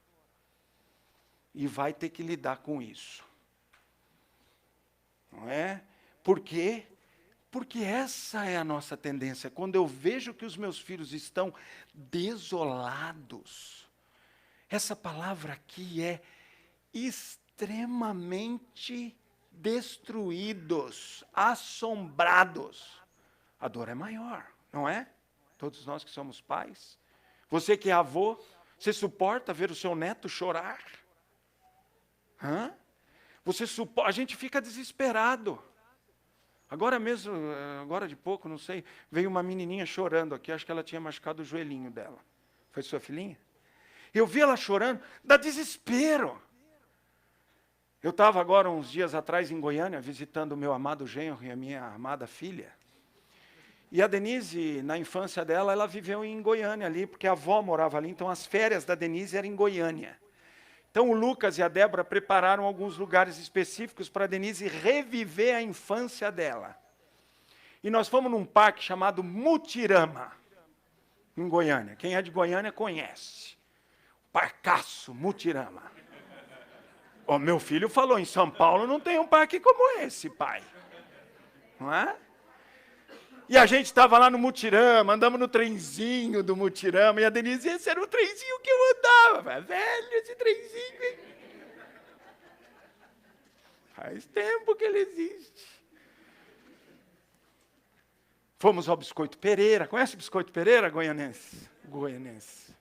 E vai ter que lidar com isso. Não é? Por quê? Porque essa é a nossa tendência. Quando eu vejo que os meus filhos estão desolados, essa palavra aqui é extremamente destruídos, assombrados. A dor é maior, não é? Todos nós que somos pais. Você que é avô, você suporta ver o seu neto chorar? Hã? A gente fica desesperado. Agora mesmo, agora de pouco, não sei, veio uma menininha chorando aqui, acho que ela tinha machucado o joelhinho dela. Foi sua filhinha? Eu vi ela chorando, dá desespero. Eu estava agora, uns dias atrás, em Goiânia, visitando o meu amado genro e a minha amada filha. E a Denise, na infância dela, ela viveu em Goiânia ali, porque a avó morava ali, então as férias da Denise eram em Goiânia. Então o Lucas e a Débora prepararam alguns lugares específicos para a Denise reviver a infância dela. E nós fomos num parque chamado Mutirama, em Goiânia. Quem é de Goiânia conhece. Parcaço, Mutirama. O meu filho falou, em São Paulo não tem um parque como esse, pai. Não é? E a gente estava lá no Mutirama, andamos no trenzinho do Mutirama, e a Denise, esse era o trenzinho que eu andava. Velho, esse trenzinho, hein? Faz tempo que ele existe. Fomos ao Biscoito Pereira. Conhece o Biscoito Pereira, goianense? Goianense.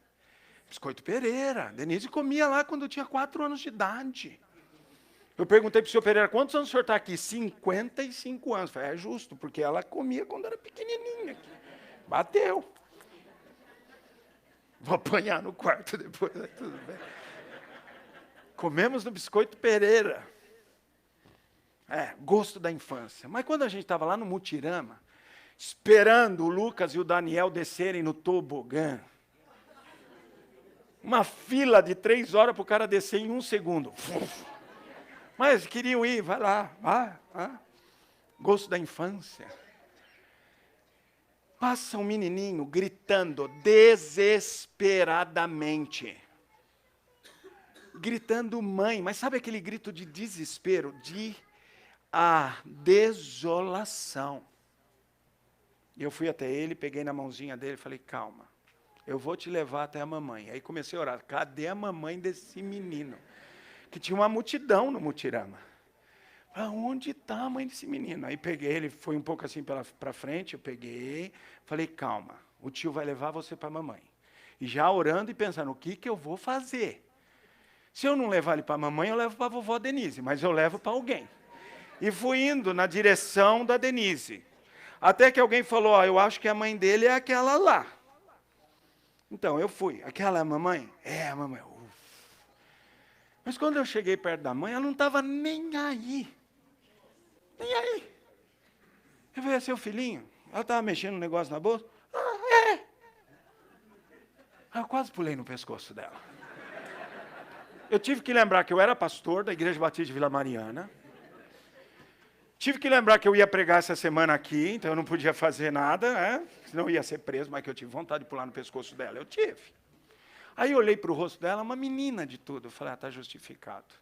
Biscoito Pereira. Denise comia lá quando tinha 4 anos de idade. Eu perguntei para o senhor Pereira, quantos anos o senhor está aqui? 55 anos. Falei, é justo, porque ela comia quando era pequenininha. Aqui. Bateu. Vou apanhar no quarto depois, né? Tudo bem. Comemos no Biscoito Pereira. Gosto da infância. Mas quando a gente estava lá no Mutirama, esperando o Lucas e o Daniel descerem no tobogã, uma fila de 3 horas para o cara descer em 1 segundo. Mas queriam ir, vai lá, vá. Gosto da infância. Passa um menininho gritando desesperadamente. Gritando mãe, mas sabe aquele grito de desespero, de desolação. E eu fui até ele, peguei na mãozinha dele e falei, calma, eu vou te levar até a mamãe. Aí comecei a orar, cadê a mamãe desse menino? Que tinha uma multidão no Mutirama. Onde está a mãe desse menino? Aí peguei, ele foi um pouco assim para frente, eu peguei, falei, calma, o tio vai levar você para a mamãe. E já orando e pensando, o que eu vou fazer? Se eu não levar ele para a mamãe, eu levo para a vovó Denise, mas eu levo para alguém. E fui indo na direção da Denise. Até que alguém falou, eu acho que a mãe dele é aquela lá. Então, eu fui. Aquela é a mamãe? É, a mamãe. Mas quando eu cheguei perto da mãe, ela não estava nem aí. Nem aí. Eu falei, é seu filhinho? Ela estava mexendo um negócio na bolsa? É. Aí eu quase pulei no pescoço dela. Eu tive que lembrar que eu era pastor da Igreja Batista de Vila Mariana. Tive que lembrar que eu ia pregar essa semana aqui, então eu não podia fazer nada, né? Senão eu ia ser preso, mas que eu tive vontade de pular no pescoço dela. Eu tive. Aí eu olhei para o rosto dela, uma menina de tudo. Eu falei, está justificado.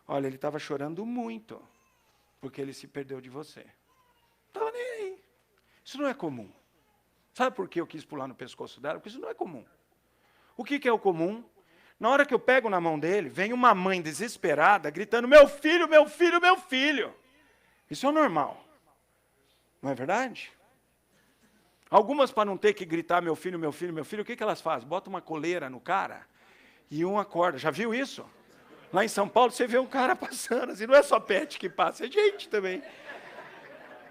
Olha, ele estava chorando muito, porque ele se perdeu de você. Não estava nem aí. Isso não é comum. Sabe por que eu quis pular no pescoço dela? Porque isso não é comum. O que é o comum? Na hora que eu pego na mão dele, vem uma mãe desesperada, gritando, meu filho, meu filho, meu filho. Isso é normal. Não é verdade? Algumas, para não ter que gritar, meu filho, meu filho, meu filho, o que elas fazem? Botam uma coleira no cara e um acorda. Já viu isso? Lá em São Paulo, você vê um cara passando, assim, não é só pet que passa, é gente também.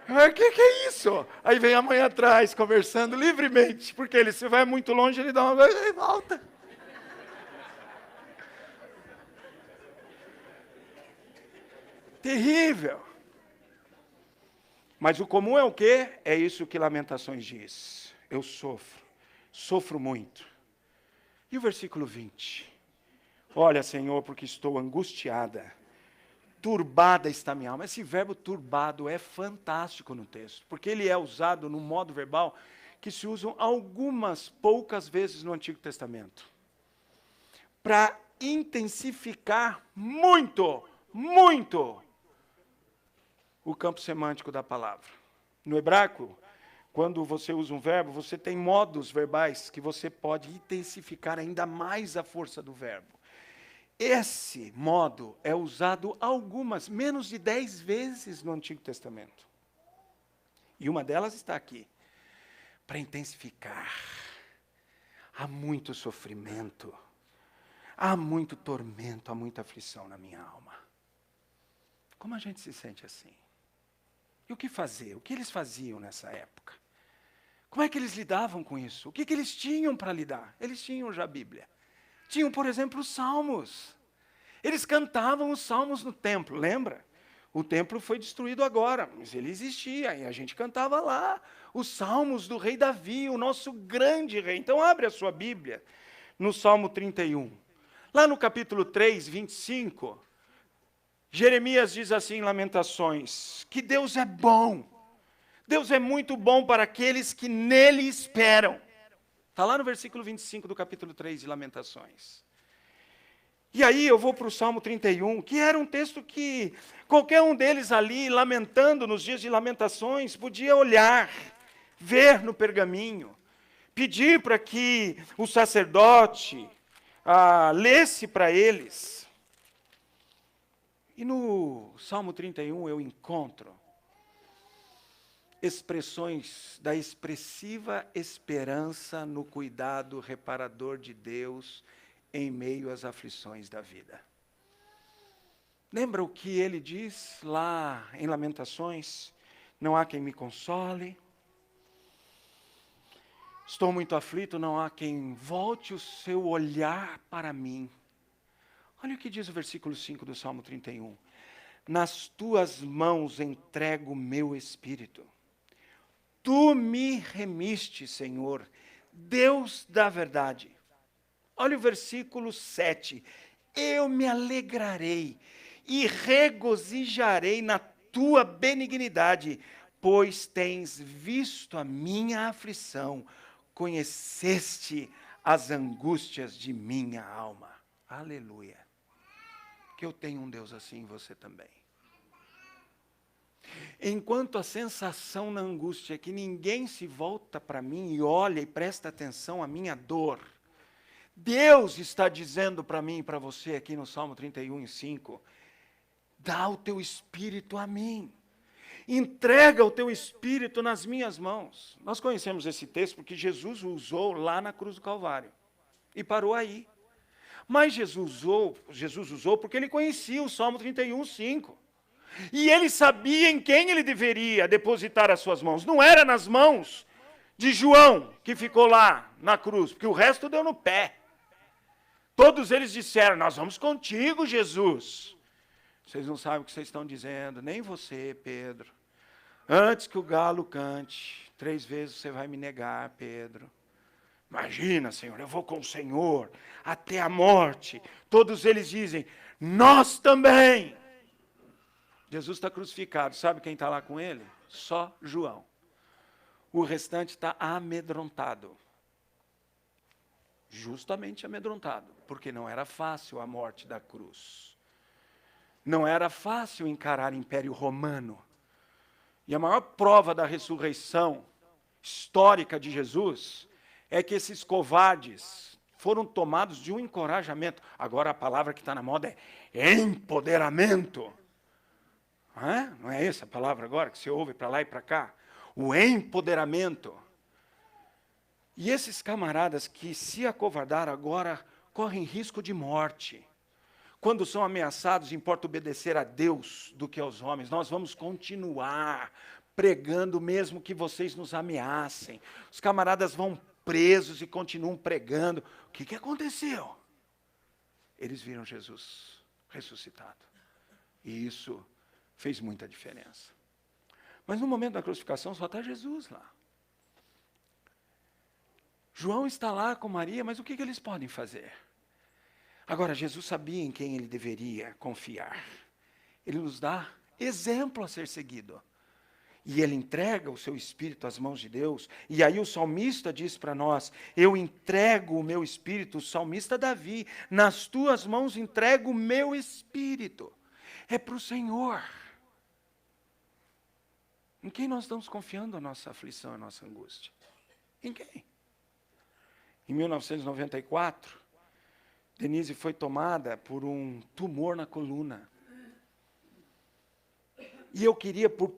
O que é isso? Aí vem a mãe atrás, conversando livremente, porque ele, se vai muito longe, ele dá uma e volta. Terrível. Mas o comum é o quê? É isso que Lamentações diz. Eu sofro muito. E o versículo 20? Olha, Senhor, porque estou angustiada, turbada está minha alma. Esse verbo turbado é fantástico no texto, porque ele é usado no modo verbal que se usam algumas poucas vezes no Antigo Testamento. Para intensificar muito o campo semântico da palavra. No hebraico, quando você usa um verbo, você tem modos verbais que você pode intensificar ainda mais a força do verbo. Esse modo é usado menos de 10 vezes no Antigo Testamento. E uma delas está aqui, para intensificar. Há muito sofrimento, há muito tormento, há muita aflição na minha alma. Como a gente se sente assim? E o que fazer? O que eles faziam nessa época? Como é que eles lidavam com isso? O que eles tinham para lidar? Eles tinham já a Bíblia. Tinham, por exemplo, os salmos. Eles cantavam os salmos no templo, lembra? O templo foi destruído agora, mas ele existia, e a gente cantava lá. Os salmos do rei Davi, o nosso grande rei. Então abre a sua Bíblia, no Salmo 31. Lá no capítulo 3, 25... Jeremias diz assim em Lamentações, que Deus é bom. Deus é muito bom para aqueles que nele esperam. Está lá no versículo 25 do capítulo 3 de Lamentações. E aí eu vou para o Salmo 31, que era um texto que qualquer um deles ali, lamentando nos dias de Lamentações, podia olhar, ver no pergaminho, pedir para que o sacerdote lesse para eles. E no Salmo 31 eu encontro expressões da expressiva esperança no cuidado reparador de Deus em meio às aflições da vida. Lembra o que ele diz lá em Lamentações? Não há quem me console. Estou muito aflito, não há quem volte o seu olhar para mim. Olha o que diz o versículo 5 do Salmo 31. Nas tuas mãos entrego o meu espírito. Tu me remiste, Senhor, Deus da verdade. Olha o versículo 7. Eu me alegrarei e regozijarei na tua benignidade, pois tens visto a minha aflição, conheceste as angústias de minha alma. Aleluia. Que eu tenho um Deus assim, você também. Enquanto a sensação na angústia é que ninguém se volta para mim e olha e presta atenção à minha dor, Deus está dizendo para mim e para você aqui no Salmo 31:5, dá o teu espírito a mim. Entrega o teu espírito nas minhas mãos. Nós conhecemos esse texto porque Jesus o usou lá na cruz do Calvário. E parou aí. Mas Jesus usou porque ele conhecia o Salmo 31:5. E ele sabia em quem ele deveria depositar as suas mãos. Não era nas mãos de João, que ficou lá na cruz, porque o resto deu no pé. Todos eles disseram, nós vamos contigo, Jesus. Vocês não sabem o que vocês estão dizendo, nem você, Pedro. Antes que o galo cante, 3 vezes você vai me negar, Pedro. Imagina, Senhor, eu vou com o Senhor até a morte. Todos eles dizem, nós também. Jesus está crucificado, sabe quem está lá com ele? Só João. O restante está amedrontado. Justamente amedrontado, porque não era fácil a morte da cruz. Não era fácil encarar o Império Romano. E a maior prova da ressurreição histórica de Jesus é que esses covardes foram tomados de um encorajamento. Agora a palavra que está na moda é empoderamento. Não é essa a palavra agora que você ouve para lá e para cá? O empoderamento. E esses camaradas que se acovardaram agora correm risco de morte. Quando são ameaçados, importa obedecer a Deus do que aos homens. Nós vamos continuar pregando mesmo que vocês nos ameacem. Os camaradas vão presos e continuam pregando. O que aconteceu? Eles viram Jesus ressuscitado. E isso fez muita diferença. Mas no momento da crucificação só está Jesus lá. João está lá com Maria, mas o que eles podem fazer? Agora, Jesus sabia em quem ele deveria confiar. Ele nos dá exemplo a ser seguido. E ele entrega o seu espírito às mãos de Deus. E aí o salmista diz para nós, eu entrego o meu espírito, o salmista Davi, nas tuas mãos entrego o meu espírito. É para o Senhor. Em quem nós estamos confiando a nossa aflição, a nossa angústia? Em quem? Em 1994, Denise foi tomada por um tumor na coluna. E eu queria, por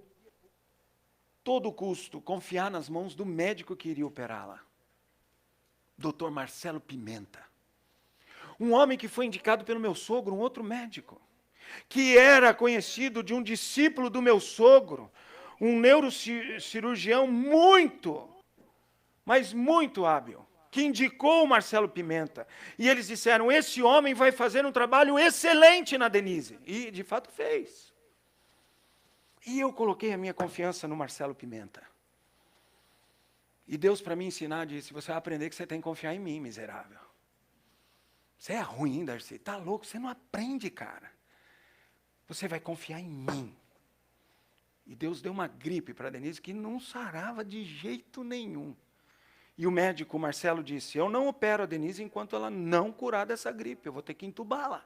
todo custo, confiar nas mãos do médico que iria operá-la. Dr. Marcelo Pimenta. Um homem que foi indicado pelo meu sogro, um outro médico, que era conhecido de um discípulo do meu sogro, um neurocirurgião muito, mas muito hábil, que indicou o Marcelo Pimenta. E eles disseram, esse homem vai fazer um trabalho excelente na Denise. E, de fato, fez. E eu coloquei a minha confiança no Marcelo Pimenta. E Deus, para me ensinar, disse, você vai aprender que você tem que confiar em mim, miserável. Você é ruim, Darcy. Está louco, você não aprende, cara. Você vai confiar em mim. E Deus deu uma gripe para a Denise que não sarava de jeito nenhum. E o médico, Marcelo, disse, eu não opero a Denise enquanto ela não curar dessa gripe, eu vou ter que entubá-la.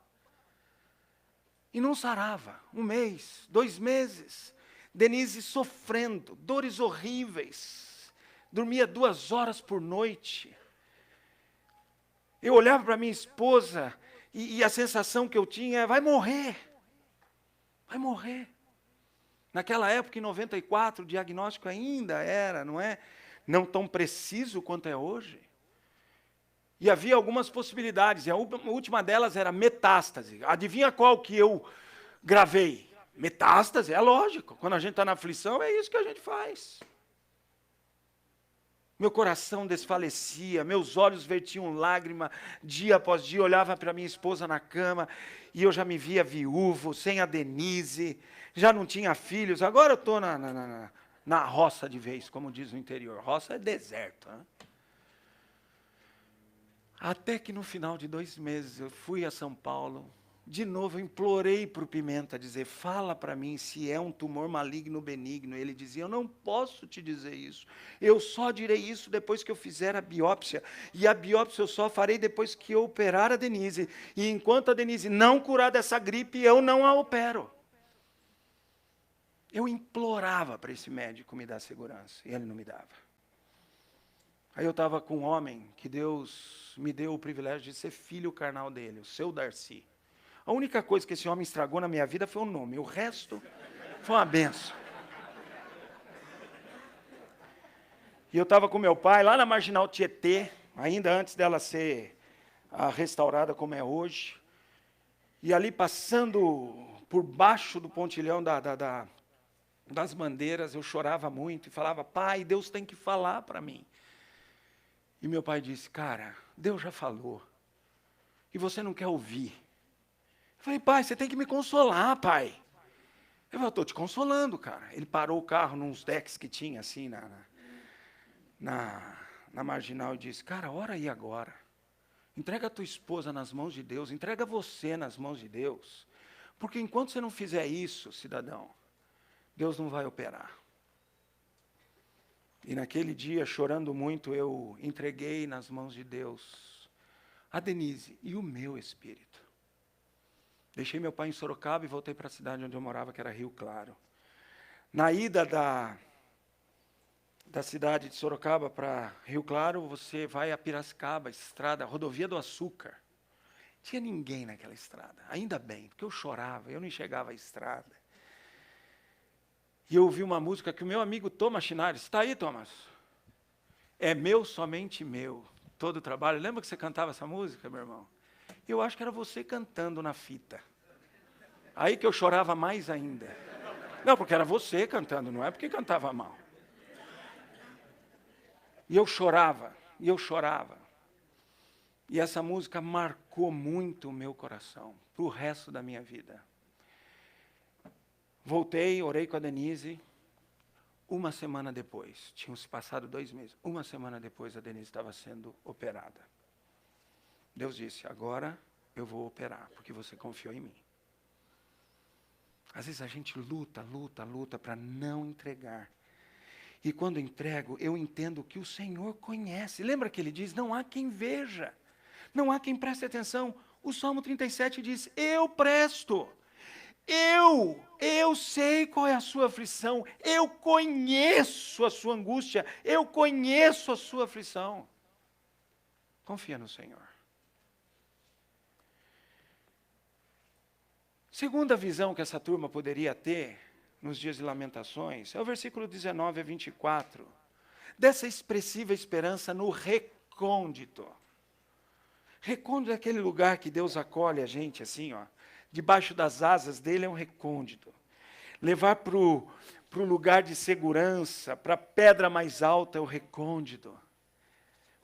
E não sarava, 1 mês, 2 meses, Denise sofrendo, dores horríveis, dormia 2 horas por noite. Eu olhava para minha esposa e a sensação que eu tinha é, vai morrer. Naquela época, em 94, o diagnóstico ainda era, não tão preciso quanto é hoje. E havia algumas possibilidades, e a última delas era metástase. Adivinha qual que eu Gravei. Metástase, é lógico. Quando a gente está na aflição, é isso que a gente faz. Meu coração desfalecia, meus olhos vertiam lágrima, dia após dia, olhava para minha esposa na cama, e eu já me via viúvo, sem a Denise, já não tinha filhos, agora eu estou na roça de vez, como diz o interior. Roça é deserto, né? Até que no final de 2 meses eu fui a São Paulo, de novo eu implorei para o Pimenta dizer, fala para mim se é um tumor maligno ou benigno. Ele dizia, eu não posso te dizer isso, eu só direi isso depois que eu fizer a biópsia, e a biópsia eu só farei depois que eu operar a Denise, e enquanto a Denise não curar dessa gripe, eu não a opero. Eu implorava para esse médico me dar segurança, e ele não me dava. Aí eu estava com um homem que Deus me deu o privilégio de ser filho carnal dele, o seu Darcy. A única coisa que esse homem estragou na minha vida foi o nome, o resto foi uma benção. E eu estava com meu pai lá na Marginal Tietê, ainda antes dela ser restaurada como é hoje, e ali passando por baixo do pontilhão das bandeiras, eu chorava muito e falava, pai, Deus tem que falar para mim. E meu pai disse, cara, Deus já falou, e você não quer ouvir. Eu falei, pai, você tem que me consolar, pai. Eu falei, estou te consolando, cara. Ele parou o carro nos decks que tinha, assim, na Marginal, e disse, cara, ora aí agora. Entrega a tua esposa nas mãos de Deus, entrega você nas mãos de Deus. Porque enquanto você não fizer isso, cidadão, Deus não vai operar. E naquele dia, chorando muito, eu entreguei nas mãos de Deus a Denise e o meu espírito. Deixei meu pai em Sorocaba e voltei para a cidade onde eu morava, que era Rio Claro. Na ida da cidade de Sorocaba para Rio Claro, você vai a Piracicaba, estrada, rodovia do Açúcar. Não tinha ninguém naquela estrada, ainda bem, porque eu chorava, eu não enxergava a estrada. E eu ouvi uma música que o meu amigo Thomas Chinares, está aí, Thomas? É meu, somente meu, todo o trabalho. Lembra que você cantava essa música, meu irmão? Eu acho que era você cantando na fita. Aí que eu chorava mais ainda. Não, porque era você cantando, não é porque cantava mal. E eu chorava, e eu chorava. E essa música marcou muito o meu coração, para o resto da minha vida. Voltei, orei com a Denise. Uma semana depois, tinham se passado 2 meses, uma semana depois a Denise estava sendo operada. Deus disse, agora eu vou operar, porque você confiou em mim. Às vezes a gente luta para não entregar. E quando entrego, eu entendo que o Senhor conhece. Lembra que ele diz, não há quem veja, não há quem preste atenção. O Salmo 37 diz, eu presto. Eu sei qual é a sua aflição, eu conheço a sua angústia, eu conheço a sua aflição. Confia no Senhor. Segunda visão que essa turma poderia ter nos dias de lamentações é o versículo 19 a 24, dessa expressiva esperança no recôndito. Recôndito é aquele lugar que Deus acolhe a gente assim, ó. Debaixo das asas dele é um recôndito. Levar para o lugar de segurança, para a pedra mais alta é o recôndito.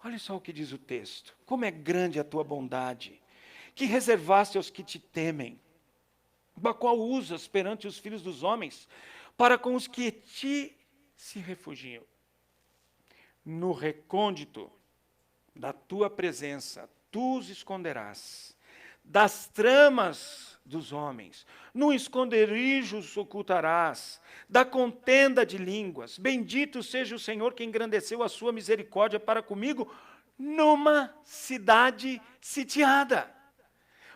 Olha só o que diz o texto. Como é grande a tua bondade, que reservaste aos que te temem, da qual usas perante os filhos dos homens, para com os que ti se refugiam. No recôndito da tua presença, tu os esconderás das tramas dos homens, no esconderijo os ocultarás, da contenda de línguas. Bendito seja o Senhor que engrandeceu a sua misericórdia para comigo, numa cidade sitiada.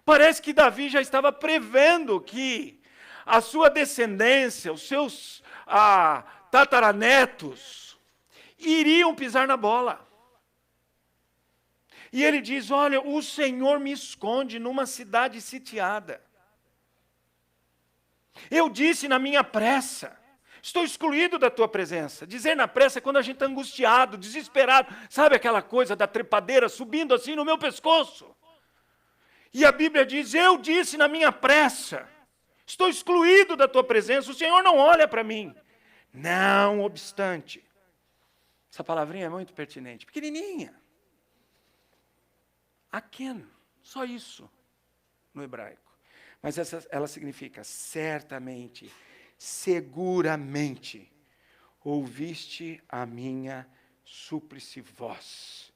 Parece que Davi já estava prevendo que a sua descendência, os seus tataranetos, iriam pisar na bola. E ele diz, olha, o Senhor me esconde numa cidade sitiada. Eu disse na minha pressa, estou excluído da tua presença. Dizer na pressa é quando a gente está angustiado, desesperado. Sabe aquela coisa da trepadeira subindo assim no meu pescoço? E a Bíblia diz, eu disse na minha pressa, Estou excluído da tua presença, o Senhor não olha para mim. Não obstante. Essa palavrinha é muito pertinente, pequenininha. Aken, só isso no hebraico. Mas ela significa certamente, seguramente, ouviste a minha súplice voz,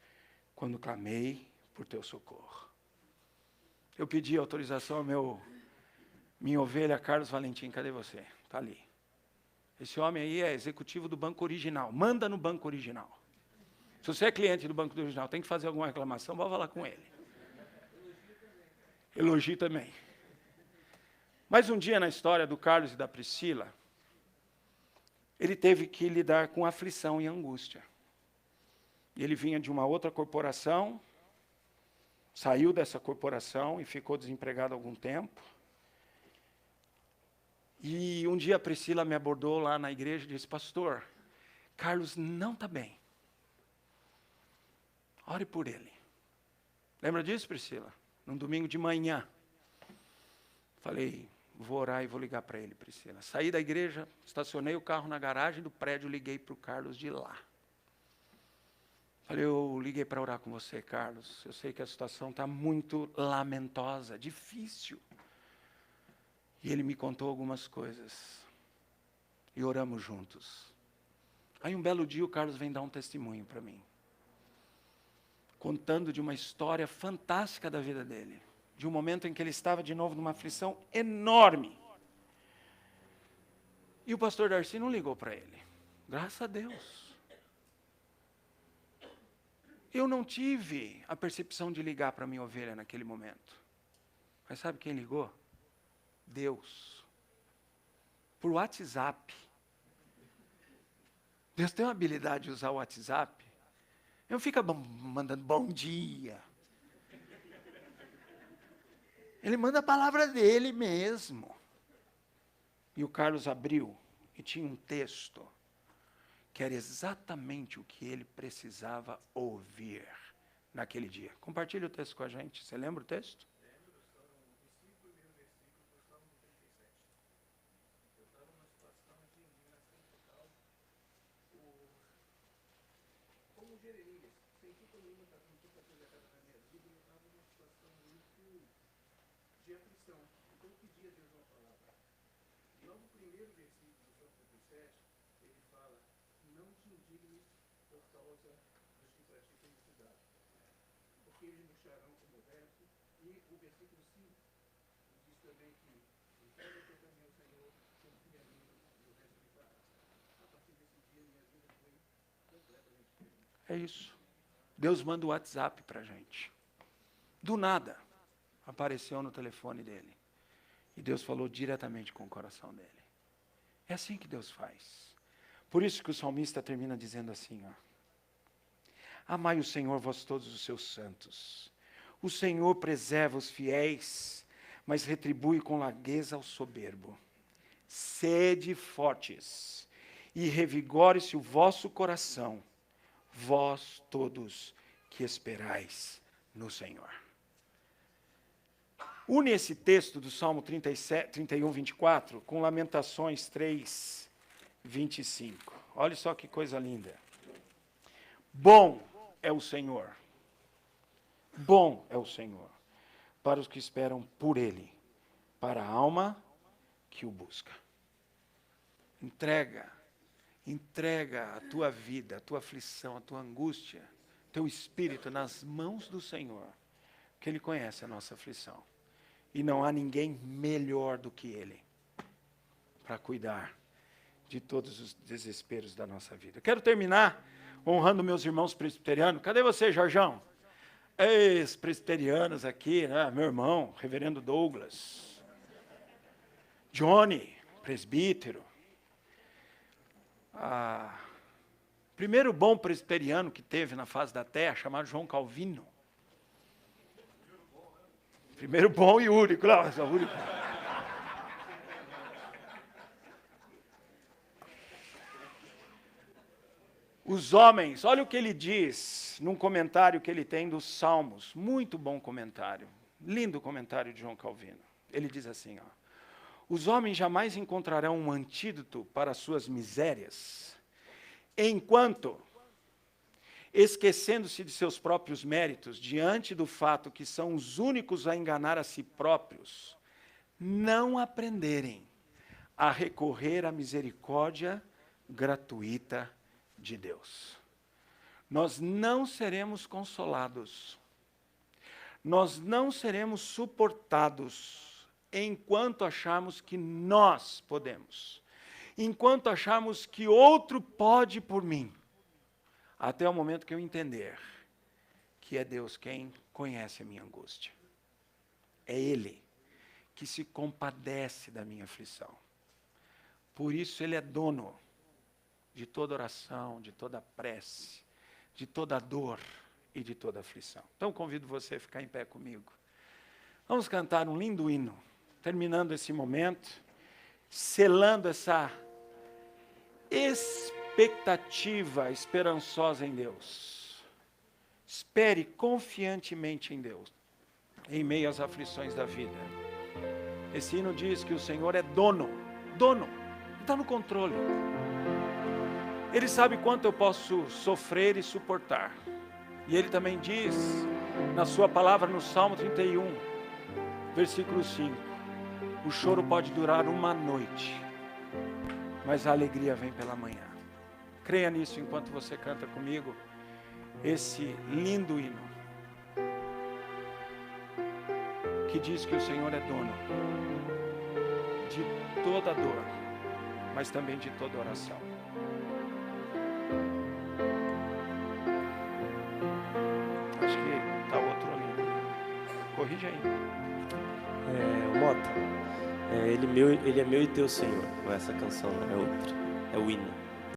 quando clamei por teu socorro. Eu pedi autorização ao minha ovelha Carlos Valentim, cadê você? Está ali. Esse homem aí é executivo do Banco Original, manda no Banco Original. Se você é cliente do Banco Original, tem que fazer alguma reclamação, vá falar com ele. Elogie também. Mas um dia na história do Carlos e da Priscila, ele teve que lidar com aflição e angústia. Ele vinha de uma outra corporação, saiu dessa corporação e ficou desempregado há algum tempo. E um dia a Priscila me abordou lá na igreja e disse, pastor, Carlos não está bem. Ore por ele. Lembra disso, Priscila? Num domingo de manhã. Falei, vou orar e vou ligar para ele, Priscila. Saí da igreja, estacionei o carro na garagem do prédio, liguei para o Carlos de lá. Falei, eu liguei para orar com você, Carlos. Eu sei que a situação está muito lamentosa, difícil. E ele me contou algumas coisas. E oramos juntos. Aí um belo dia o Carlos vem dar um testemunho para mim. Contando de uma história fantástica da vida dele. De um momento em que ele estava de novo numa aflição enorme. E o pastor Darcy não ligou para ele. Graças a Deus. Eu não tive a percepção de ligar para a minha ovelha naquele momento. Mas sabe quem ligou? Deus. Por WhatsApp. Deus tem uma habilidade de usar o WhatsApp. Não fica mandando bom dia. Ele manda a palavra dele mesmo. E o Carlos abriu e tinha um texto que era exatamente o que ele precisava ouvir naquele dia. Compartilhe o texto com a gente. Você lembra o texto? Lembro, são o primeiro versículo do Salmo 37. Eu estava numa situação de indignação total, como Jeremias, sem culpa nenhuma, não tinha coisa errada na minha vida, eu estava numa situação muito de aflição. Então eu pedi a Deus uma palavra. E logo o primeiro versículo do Salmo 37, ele fala, não te indignes por causa dos que praticam iniquidade, porque eles murcharão como o vento. E o versículo 5 diz também que entrega o teu caminho ao Senhor, confia nele e o resto ele fará. A partir desse dia, minha vida foi completamente diferente. É isso. Deus manda o WhatsApp para a gente. Do nada, apareceu no telefone dele. E Deus falou diretamente com o coração dele. É assim que Deus faz. Por isso que o salmista termina dizendo assim, ó. Amai o Senhor, vós todos os seus santos. O Senhor preserva os fiéis, mas retribui com largueza ao soberbo. Sede fortes, e revigore-se o vosso coração, vós todos que esperais no Senhor. Une esse texto do Salmo 31, 24, com Lamentações 3, 25. Olha só que coisa linda. Bom é o Senhor. Bom é o Senhor para os que esperam por Ele, para a alma que o busca. Entrega a tua vida, a tua aflição, a tua angústia, teu espírito nas mãos do Senhor, porque Ele conhece a nossa aflição. E não há ninguém melhor do que Ele para cuidar de todos os desesperos da nossa vida. Quero terminar honrando meus irmãos presbiterianos. Cadê você, Jorjão? Os presbiterianos aqui, né? Meu irmão, reverendo Douglas. Johnny, presbítero. Primeiro bom presbiteriano que teve na face da terra, chamado João Calvino. Primeiro bom e único. Não, é único. Os homens, olha o que ele diz num comentário que ele tem dos Salmos. Muito bom comentário. Lindo comentário de João Calvino. Ele diz assim, ó. Os homens jamais encontrarão um antídoto para as suas misérias, enquanto, esquecendo-se de seus próprios méritos, diante do fato que são os únicos a enganar a si próprios, não aprenderem a recorrer à misericórdia gratuita de Deus. Nós não seremos consolados, nós não seremos suportados enquanto acharmos que nós podemos, enquanto acharmos que outro pode por mim, até o momento que eu entender que é Deus quem conhece a minha angústia. É Ele que se compadece da minha aflição. Por isso Ele é dono de toda oração, de toda prece, de toda dor e de toda aflição. Então convido você a ficar em pé comigo. Vamos cantar um lindo hino, terminando esse momento, selando essa expectativa esperançosa em Deus. Espere confiantemente em Deus, em meio às aflições da vida. Esse hino diz que o Senhor é dono, está no controle. Ele sabe quanto eu posso sofrer e suportar. E Ele também diz, na sua palavra no Salmo 31, versículo 5, o choro pode durar uma noite, mas a alegria vem pela manhã. Creia nisso enquanto você canta comigo esse lindo hino, que diz que o Senhor é dono de toda dor, mas também de toda oração. Acho que está outro ali. Corrige aí. O Mota, ele é meu e teu Senhor. Ou essa canção, é outra. É o hino.